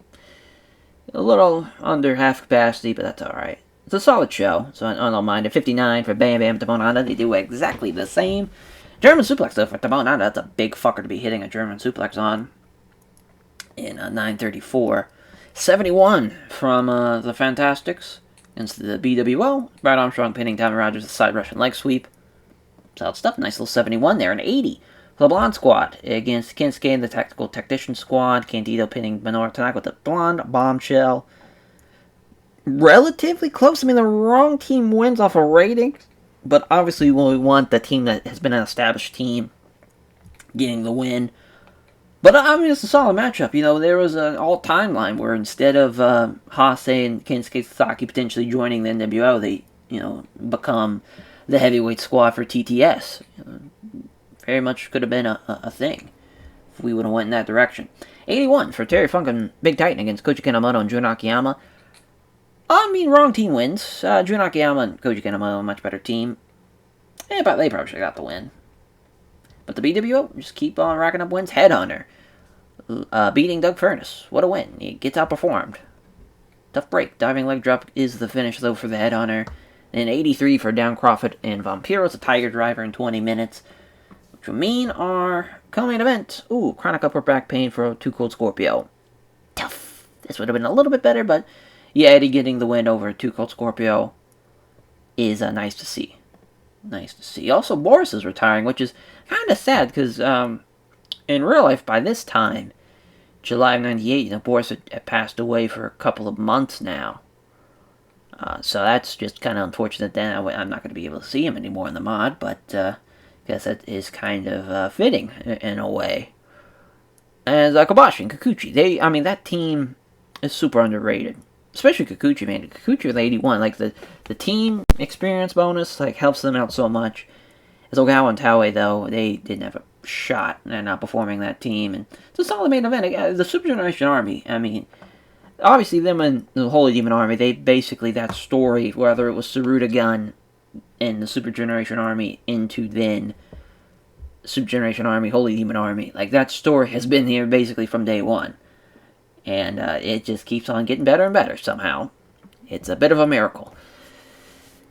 A little under half capacity, but that's alright. It's a solid show, so I don't mind it. 59 for Bam Bam Tomohon Honda. They do exactly the same. German suplex, though, for Tomohon Honda. That's a big fucker to be hitting a German suplex on. In 9:34. 71 from the Fantastics. Against the BWO, Brad Armstrong pinning Tommy Rogers with a side Russian leg sweep. Solid stuff. Nice little 71 there. An 80 for the Blonde Squad against Kinsuke and the Tactical Technician Squad. Candido pinning Minoru Tanaka with the Blonde Bombshell. Relatively close. I mean, the wrong team wins off a rating, but obviously we want the team that has been an established team getting the win. But, I mean, it's a solid matchup. There was an all-time line where instead of Hase and Kensuke Sasaki potentially joining the NWO, they, become the heavyweight squad for TTS. Very much could have been a thing if we would have went in that direction. 81 for Terry Funk and Big Titan against Koji Kanemoto and Jun Akiyama. I mean, wrong team wins. Jun Akiyama and Koji Kanemoto, a much better team. But they probably should have got the win. But the BWO just keep on racking up wins. Headhunter beating Doug Furnace. What a win. He gets outperformed. Tough break. Diving leg drop is the finish, though, for the Headhunter. And 83 for Down Crawford and Vampiro's a Tiger Driver in 20 minutes. Which will mean our co-main event. Ooh, chronic upper back pain for Too Cold Scorpio. Tough. This would have been a little bit better, but yeah, Eddie getting the win over Too Cold Scorpio is nice to see. Nice to see. Also, Boris is retiring, which is kind of sad because in real life, by this time, July of 98, Boris had passed away for a couple of months now. So that's just kind of unfortunate. Then I'm not going to be able to see him anymore in the mod, but I guess that is kind of fitting in a way. And Kobashi and Kikuchi, that team is super underrated. Especially Kikuchi, man. Kikuchi with 81, like the team experience bonus, like helps them out so much. As Ogawa and Taue, though, they didn't have a shot in outperforming that team, and it's a solid main event. The Super Generation Army, obviously them and the Holy Demon Army, they basically, that story, whether it was Saruta Gun and the Super Generation Army into then Super Generation Army, Holy Demon Army, like that story has been here basically from day one. And it just keeps on getting better and better somehow. It's a bit of a miracle.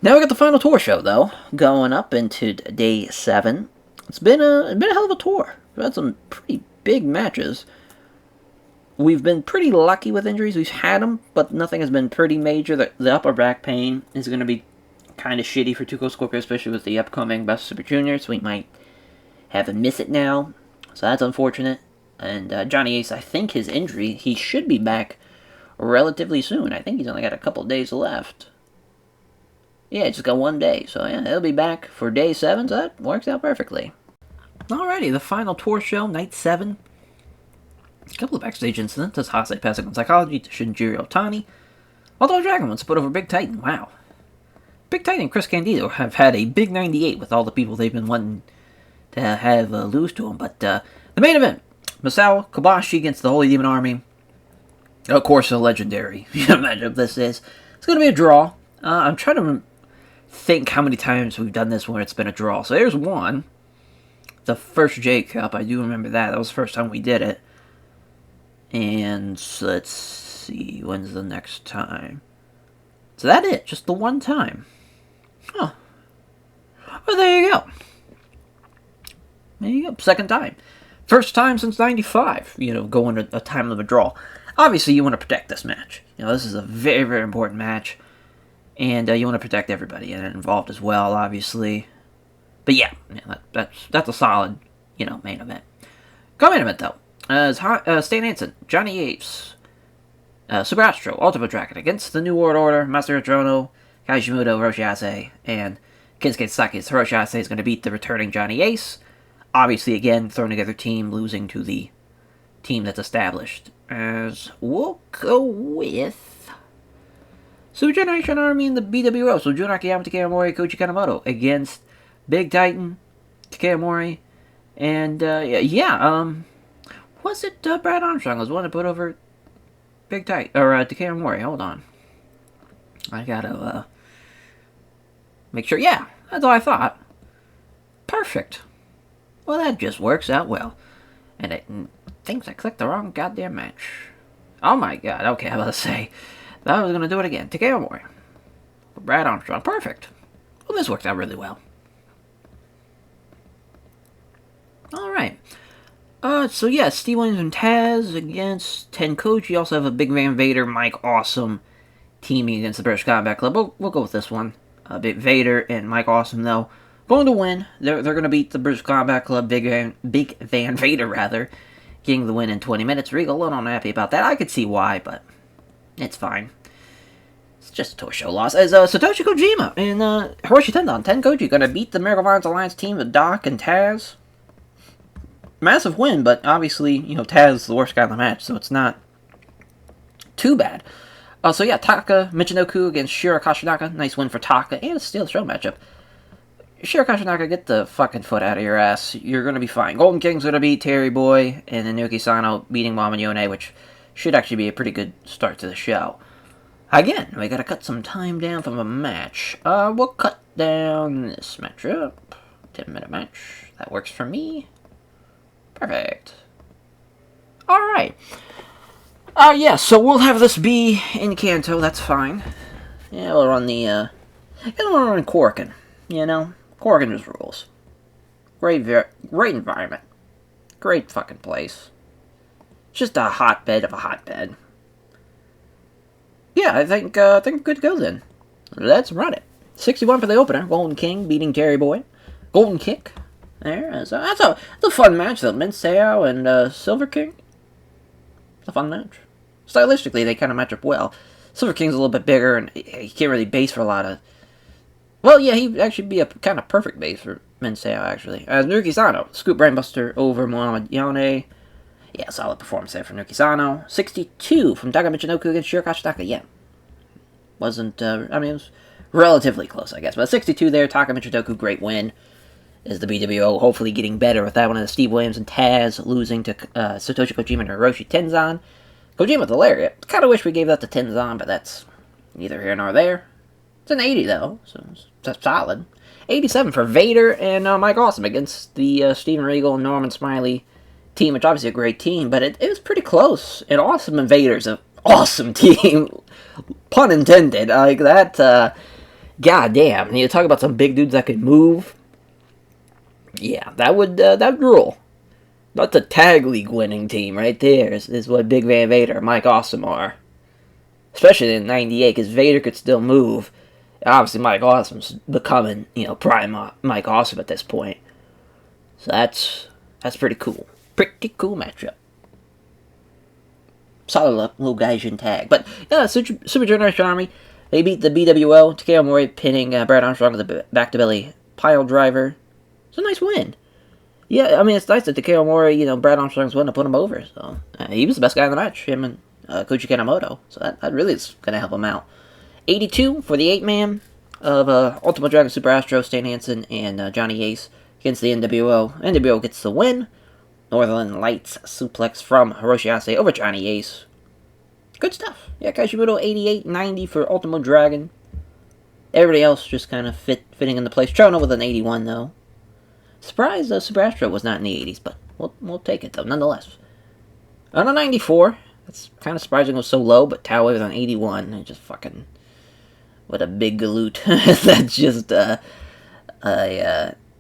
Now we got the final tour show, though, going up into day 7. It's been a hell of a tour. We've had some pretty big matches. We've been pretty lucky with injuries. We've had them, but nothing has been pretty major. The upper back pain is going to be kind of shitty for Too Cold Scorpio, especially with the upcoming Best Super Juniors. We might have him miss it now, so that's unfortunate. And Johnny Ace, I think his injury, he should be back relatively soon. I think he's only got a couple days left. Yeah, just got 1 day. So yeah, he'll be back for day 7, so that works out perfectly. Alrighty, the final tour show, night 7. A couple of backstage incidents as Hase passing on Psychology to Shinjiro Otani. Although Dragon wants to put over Big Titan, wow. Big Titan and Chris Candido have had a big 98 with all the people they've been wanting to have lose to them. But the main event. Masao Kobashi against the Holy Demon Army. Of course, a legendary matchup this is. It's going to be a draw. I'm trying to think how many times we've done this when it's been a draw. So there's one. The first J Cup, I do remember that. That was the first time we did it. And let's see, when's the next time? So that's it, just the one time. Huh. Well, there you go. There you go, second time. First time since 95, going to a time of a draw. Obviously, you want to protect this match. This is a very, very important match. And you want to protect everybody involved as well, obviously. But yeah, that's a solid, main event. Co-main event, though. Stan Hansen, Johnny Ace, Super Astro, Ultimate Dragon against the New World Order, Master Drono, Kaishimoto, Hiroshiase, and Kensuke Sasaki. Hiroshiase is going to beat the returning Johnny Ace. Obviously, again, throwing together team, losing to the team that's established. As we'll go with Super Generation Army and the BWO. So Jun Akiyama, Takeya Mori, Koji Kanemoto against Big Titan, Takeya Mori, and was it Brad Armstrong was the one to put over Big Titan or Takeya Mori? Hold on, I gotta make sure. Yeah, that's what I thought. Perfect. Well, that just works out well. And it thinks I clicked the wrong goddamn match. Oh my god, okay, I was about to say. I was going to do it again. Takeya Mori. Brad Armstrong. Perfect. Well, this worked out really well. Alright. So yeah, Steve Williams and Taz against Tenkoji. You also have a Big Van Vader, Mike Awesome teaming against the British Combat Club. We'll go with this one. Big Vader and Mike Awesome, though, going to win. They're going to beat the British Combat Club, Big Van Vader, rather, getting the win in 20 minutes. Regal, a little unhappy about that. I could see why, but it's fine. It's just a tour show loss. As Satoshi Kojima and Hiroshi Tendon, Tenkoji, going to beat the Miracle Violence Alliance team of Doc and Taz. Massive win, but obviously, Taz is the worst guy in the match, so it's not too bad. So yeah, Taka Michinoku against Shiro Kashinaka. Nice win for Taka, and a Steel Show matchup. Shiro Kashinaka, get the fucking foot out of your ass. You're going to be fine. Golden King's going to beat Terry Boy, and then Naoki Sano beating Mama Yone, which should actually be a pretty good start to the show. Again, we got to cut some time down from a match. We'll cut down this matchup. 10-minute match. That works for me. Perfect. Alright. Yeah, so we'll have this be in Kanto, that's fine. Yeah, we'll run the, we'll run Corkin, you know? Corkin just rules. Great environment. Great fucking place. Just a hotbed of a hotbed. Yeah, I think we're good to go then. Let's run it. 61 for the opener. Golden King beating Jerry Boy. Golden Kick. There. So that's a fun match though. Minseo and Silver King. It's a fun match. Stylistically, they kind of match up well. Silver King's a little bit bigger, and he can't really base for a lot of... Well, yeah, he'd actually be a kind of perfect base for Minseo, actually. Naruki Sano. Scoop Brainbuster over Muhammad Yone. Yeah, solid performance there from Naruki Sano. 62 from Taka Michinoku against Shirakashi Taka. Yeah. Wasn't, I mean, it was relatively close, I guess. But 62 there, Taka Michinoku, great win. Is the BWO hopefully getting better with that one of Steve Williams and Taz losing to Satoshi Kojima and Hiroshi Tenzan. Kojima with the lariat. Kind of wish we gave that to Tenzan, but that's neither here nor there. It's an 80 though, so that's solid. 87 for Vader and Mike Awesome against the Steven Regal and Norman Smiley team, which obviously a great team, but it was pretty close. And Awesome and Vader's an awesome team. Pun intended. Like that, goddamn. You talk about some big dudes that could move. Yeah, that would rule. That's a tag league winning team right there, is what Big Van Vader and Mike Awesome are. Especially in '98, because Vader could still move. Obviously, Mike Awesome's becoming, prime Mike Awesome at this point. So that's pretty cool. Pretty cool matchup. Solid little Gaijin tag. But, yeah, Super Generation Army, they beat the BWO. Takeo Mori pinning Brad Armstrong with a back-to-belly pile driver. It's a nice win. Yeah, I mean, it's nice that Takeo Mori, Brad Armstrong's willing to put him over. So, he was the best guy in the match, him and Koji Kanemoto. So that really is going to help him out. 82 for the 8-man of Ultimo Dragon, Super Astro, Stan Hansen, and Johnny Ace against the NWO. NWO gets the win. Northern Lights suplex from Hiroshi Ase over Johnny Ace. Good stuff. Yeah, Kaishimoto 88-90 for Ultimo Dragon. Everybody else just kind of fitting into place. Chono with an 81 though. Surprised Super Astro was not in the 80s, but we'll take it though, nonetheless. On a 94, that's kind of surprising it was so low, but Taue was on 81. And just fucking... What a big galoot. That's just a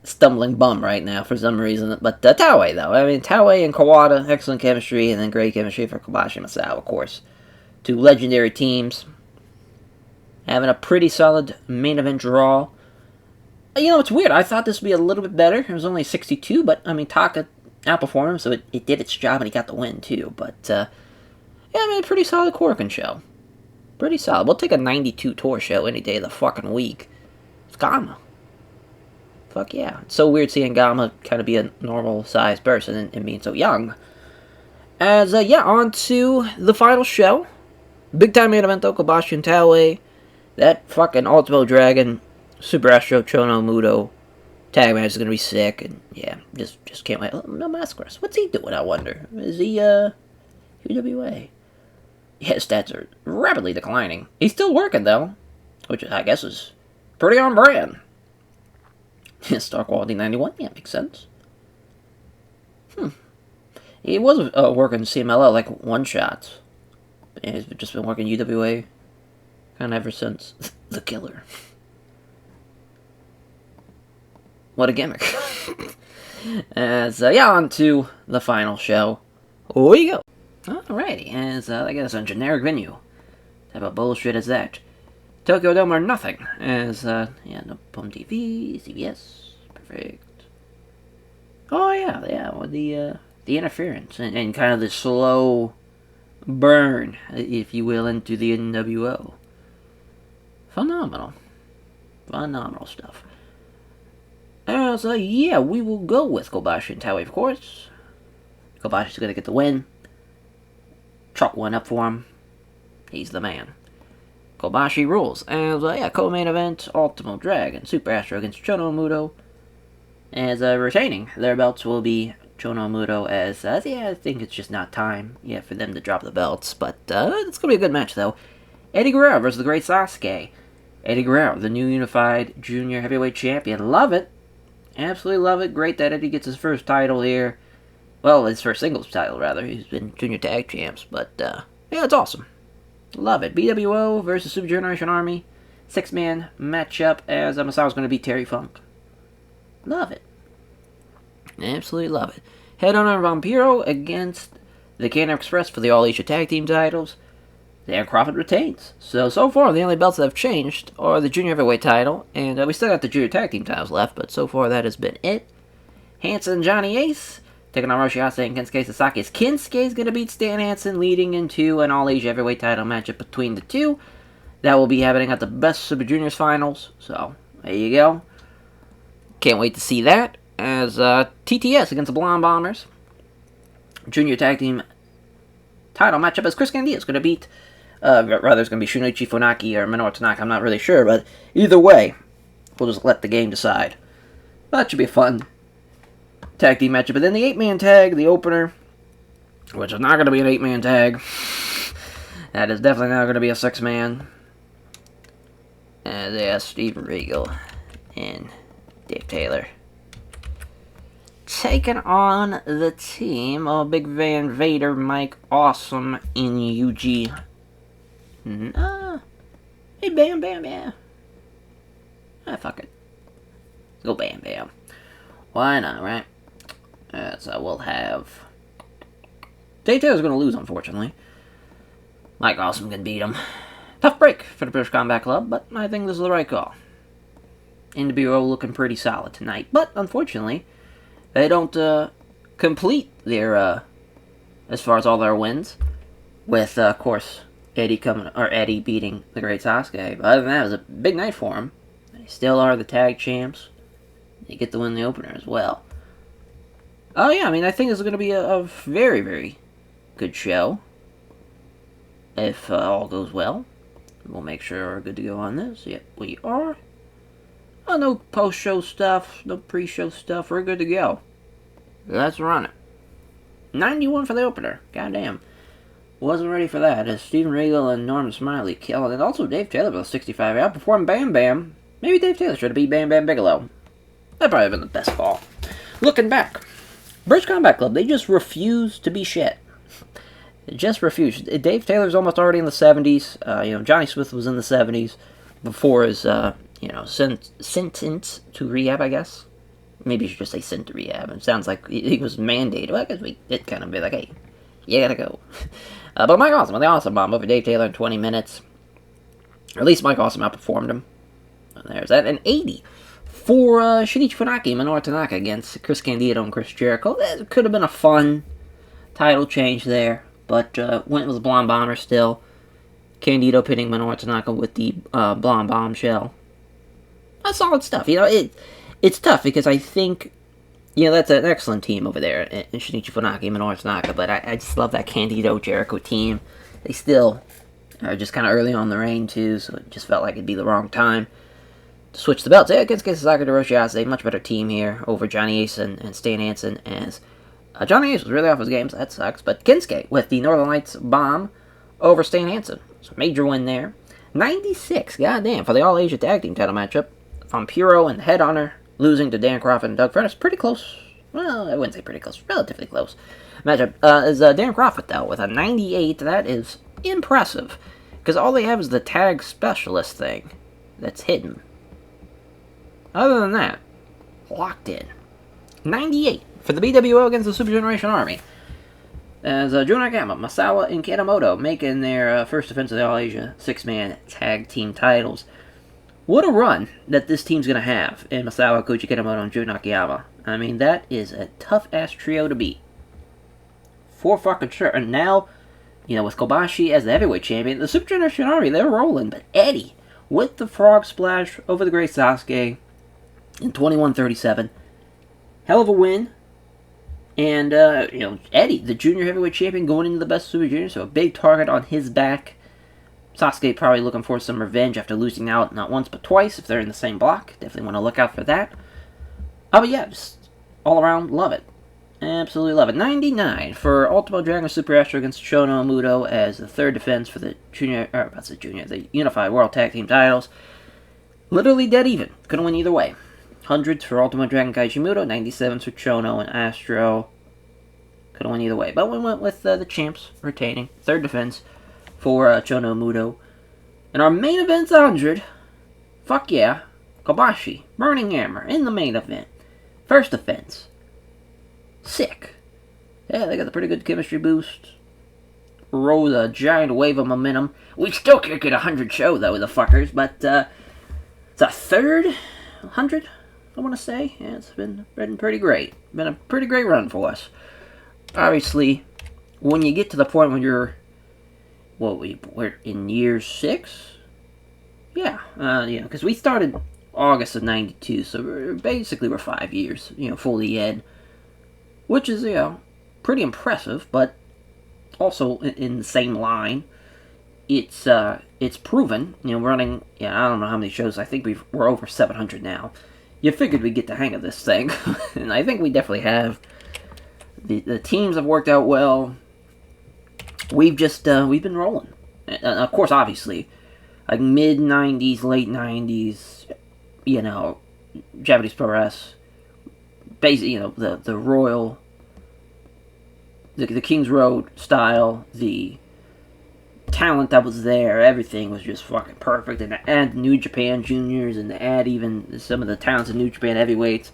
stumbling bum right now for some reason. But Taue, though. I mean, Taue and Kawada, excellent chemistry, and then great chemistry for Kobashi and Masao, of course. Two legendary teams. Having a pretty solid main event draw. It's weird. I thought this would be a little bit better. It was only 62, but, I mean, Taka outperformed him, so it did its job, and he got the win, too. But, yeah, I mean, a pretty solid Korakuen show. Pretty solid. We'll take a 92 tour show any day of the fucking week. It's Gama. Fuck yeah. It's so weird seeing Gama kind of be a normal-sized person and being so young. On to the final show. Big-time main event, though, Kobashi and Taue. That fucking Ultimo Dragon, Super Astro, Chono, Muto tag match is going to be sick. And, yeah, just can't wait. Oh, no Mascaras. What's he doing, I wonder? Is he, UWA? Yeah, his stats are rapidly declining. He's still working, though, which I guess is pretty on brand. Star Quality 91, yeah, makes sense. He was working CMLL, like, one-shots. He's just been working UWA kind of ever since The Killer. What a gimmick. On to the final show. Here you go. Alrighty, I guess a generic venue. What type of bullshit is that? Tokyo Dome or nothing. No Pum TV, CBS, perfect. Oh yeah, with the interference and kind of the slow burn, if you will, into the NWO. Phenomenal stuff. We will go with Kobashi and Taue, of course. Kobashi's gonna get the win. Chalk one up for him. He's the man. Kobashi rules. Co-main event, Ultimo Dragon, Super Astro against Chono Muto. As retaining their belts will be Chono Muto as, I think it's just not time yet for them to drop the belts. But it's going to be a good match, though. Eddie Guerrero versus the Great Sasuke. Eddie Guerrero, the new unified junior heavyweight champion. Love it. Absolutely love it. Great that Eddie gets his first title here. Well, his first singles title, rather. He's been junior tag champs, but, yeah, it's awesome. Love it. BWO versus Super Generation Army. 6-man matchup as Masawa's going to beat Terry Funk. Love it. Absolutely love it. Head on Vampiro against the Canada Express for the All Asia Tag Team titles. Dan Crawford retains. So far, the only belts that have changed are the Junior Heavyweight title, and we still got the Junior Tag Team titles left, but so far that has been it. Hansen and Johnny Ace taking on Roshiase and Kensuke Sasaki. Kensuke is going to beat Stan Hansen, leading into an All Asia Heavyweight title matchup between the two. That will be happening at the Best Super Juniors Finals, so there you go. Can't wait to see that. As TTS against the Blonde Bombers. Junior Tag Team title matchup as Chris Candido is going to beat, rather it's going to be Shunichi Funaki or Minoru Tanaka, I'm not really sure, but either way, we'll just let the game decide. That should be a fun tag team matchup. But then the 8-man tag, the opener, which is not going to be an 8-man tag. That is definitely not going to be a 6-man. They have Steven Regal and Dave Taylor taking on the team of Big Van Vader, Mike Awesome, and Yuji. Hey, Bam Bam, yeah. Fuck it. Go Bam Bam. Why not, right? So we'll have Dave Taylor's going to lose, unfortunately. Mike Awesome can beat him. Tough break for the British Combat Club, but I think this is the right call. NWO looking pretty solid tonight, but unfortunately, they don't complete their, as far as all their wins, with, of course, Eddie beating the Great Sasuke. But other than that, it was a big night for them. They still are the tag champs. They get to win the opener as well. Oh yeah, I mean, I think this is going to be a very, very good show. If all goes well. We'll make sure we're good to go on this. Yep, we are. Oh, no post-show stuff, no pre-show stuff. We're good to go. Let's run it. 91 for the opener. Goddamn. Wasn't ready for that. As Steven Regal and Norman Smiley killed. And also Dave Taylor with a 65 outperformed Bam Bam. Maybe Dave Taylor should have beat Bam Bam Bigelow. That'd probably have been the best call. Looking back, British Combat Club, they just refuse to be shit. They just refuse. Dave Taylor's almost already in the 70s. Johnny Smith was in the 70s before his, sentence to rehab, I guess. Maybe you should just say sent to rehab. It sounds like he was mandated. Well, I guess we did kind of be like, hey, you gotta go. But Mike Awesome with the Awesome Bomb over Dave Taylor in 20 minutes. Or at least Mike Awesome outperformed him. And there's that. And 80 for Shinichi Funaki and Minoru Tanaka against Chris Candido and Chris Jericho. That could have been a fun title change there. But went with Blonde Bomber still. Candido pitting Minoru Tanaka with the Blonde Bombshell. That's solid stuff. It's tough because I think, that's an excellent team over there in Shinichi Funaki and Minoru Tanaka. But I just love that Candido Jericho team. They still are just kind of early on the reign too, so it just felt like it'd be the wrong time to switch the belts. Yeah, against Sasaki Hiroshiase, much better team here over Johnny Ace and Stan Hansen as Johnny Ace was really off his game, so that sucks. But Kensuke with the Northern Lights bomb over Stan Hansen. So major win there. 96, goddamn, for the All Asia Tag Team title matchup. Vampiro and Head Honor losing to Dan Crawford and Doug Furnace. Pretty close. Well, I wouldn't say pretty close. Relatively close. Matchup is Dan Crawford, though, with a 98. That is impressive. Because all they have is the tag specialist thing that's hidden. Other than that, locked in. 98 for the BWO against the Super Generation Army. As Jun Nakayama, Masawa, and Kanemoto making their first defense of the All Asia 6-man tag team titles. What a run that this team's going to have in Masawa, Koji Kanemoto, and Jun Nakayama. I mean, that is a tough-ass trio to beat. For fucking sure. And now, with Kobashi as the heavyweight champion, the Super Generation Army, they're rolling. But Eddie, with the frog splash over the Great Sasuke in 21-37. Hell of a win. And, Eddie, the junior heavyweight champion, going into the Best Super Junior, so a big target on his back. Sasuke probably looking for some revenge after losing out not once but twice, if they're in the same block. Definitely want to look out for that. But yeah, just all around, love it. Absolutely love it. 99 for Ultimo Dragon Super Astro against Shono Muto as the third defense for the the Unified World Tag Team titles. Literally dead even. Couldn't win either way. 100s for Ultimate Dragon Kaijimoto, 97s for Chono and Astro. Could have went either way, but we went with the champs retaining. Third defense for Chono Muto. And our main event's 100. Fuck yeah. Kobashi, Burning Hammer in the main event. First defense. Sick. Yeah, they got a pretty good chemistry boost. Rode a giant wave of momentum. We still can't get 100 show, though, the fuckers, but it's a third 100, I want to say. Yeah, it's been pretty great. Been a pretty great run for us. Obviously, when you get to the point when you're, we're in year 6? Yeah, because we started August of 92, so we're 5 years, fully in. Which is, pretty impressive, but also in the same line. It's proven, running, I don't know how many shows, I think we're over 700 now. You figured we'd get the hang of this thing, and I think we definitely have. The teams have worked out well. We've been rolling. And of course, obviously, like mid-90s, late 90s, Japanese Pro Wrestling, basically, the Royal, the King's Road style, the talent that was there, everything was just fucking perfect. And to add New Japan Juniors and to add even some of the talents of New Japan Heavyweights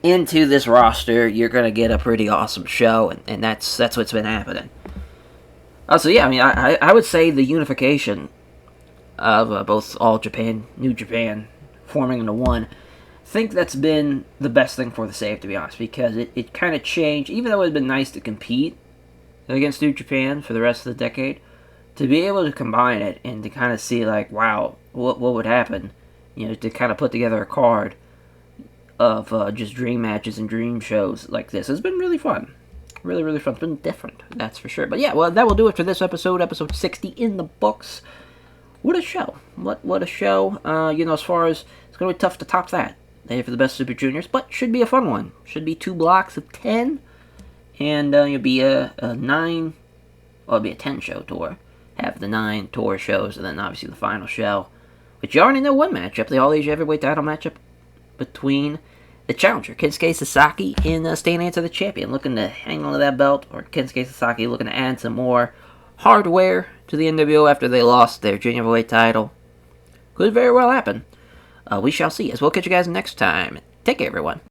into this roster, you're going to get a pretty awesome show, and that's what's been happening. So yeah, I mean, I would say the unification of both All Japan, New Japan, forming into one, I think that's been the best thing for the save, to be honest, because it kind of changed, even though it would have been nice to compete against New Japan for the rest of the decade, to be able to combine it and to kind of see, like, wow, what would happen, to kind of put together a card of just dream matches and dream shows like this has been really fun. Really, really fun. It's been different, that's for sure. But yeah, well, that will do it for this episode 60 in the books. What a show. What a show. As far as, it's going to be tough to top that for the best Super Juniors, but should be a fun one. Should be 2 blocks of 10, and it'll be a 9, well, it'll be a 10-show tour. Have the 9 tour shows, and then obviously the final show, which you already know one matchup, the All-Asia Heavyweight title matchup between the challenger, Kensuke Sasaki, and Stan Answer the champion, looking to hang on to that belt, or Kensuke Sasaki looking to add some more hardware to the NWO after they lost their junior heavyweight title. Could very well happen. We shall see. As we'll catch you guys next time. Take care, everyone.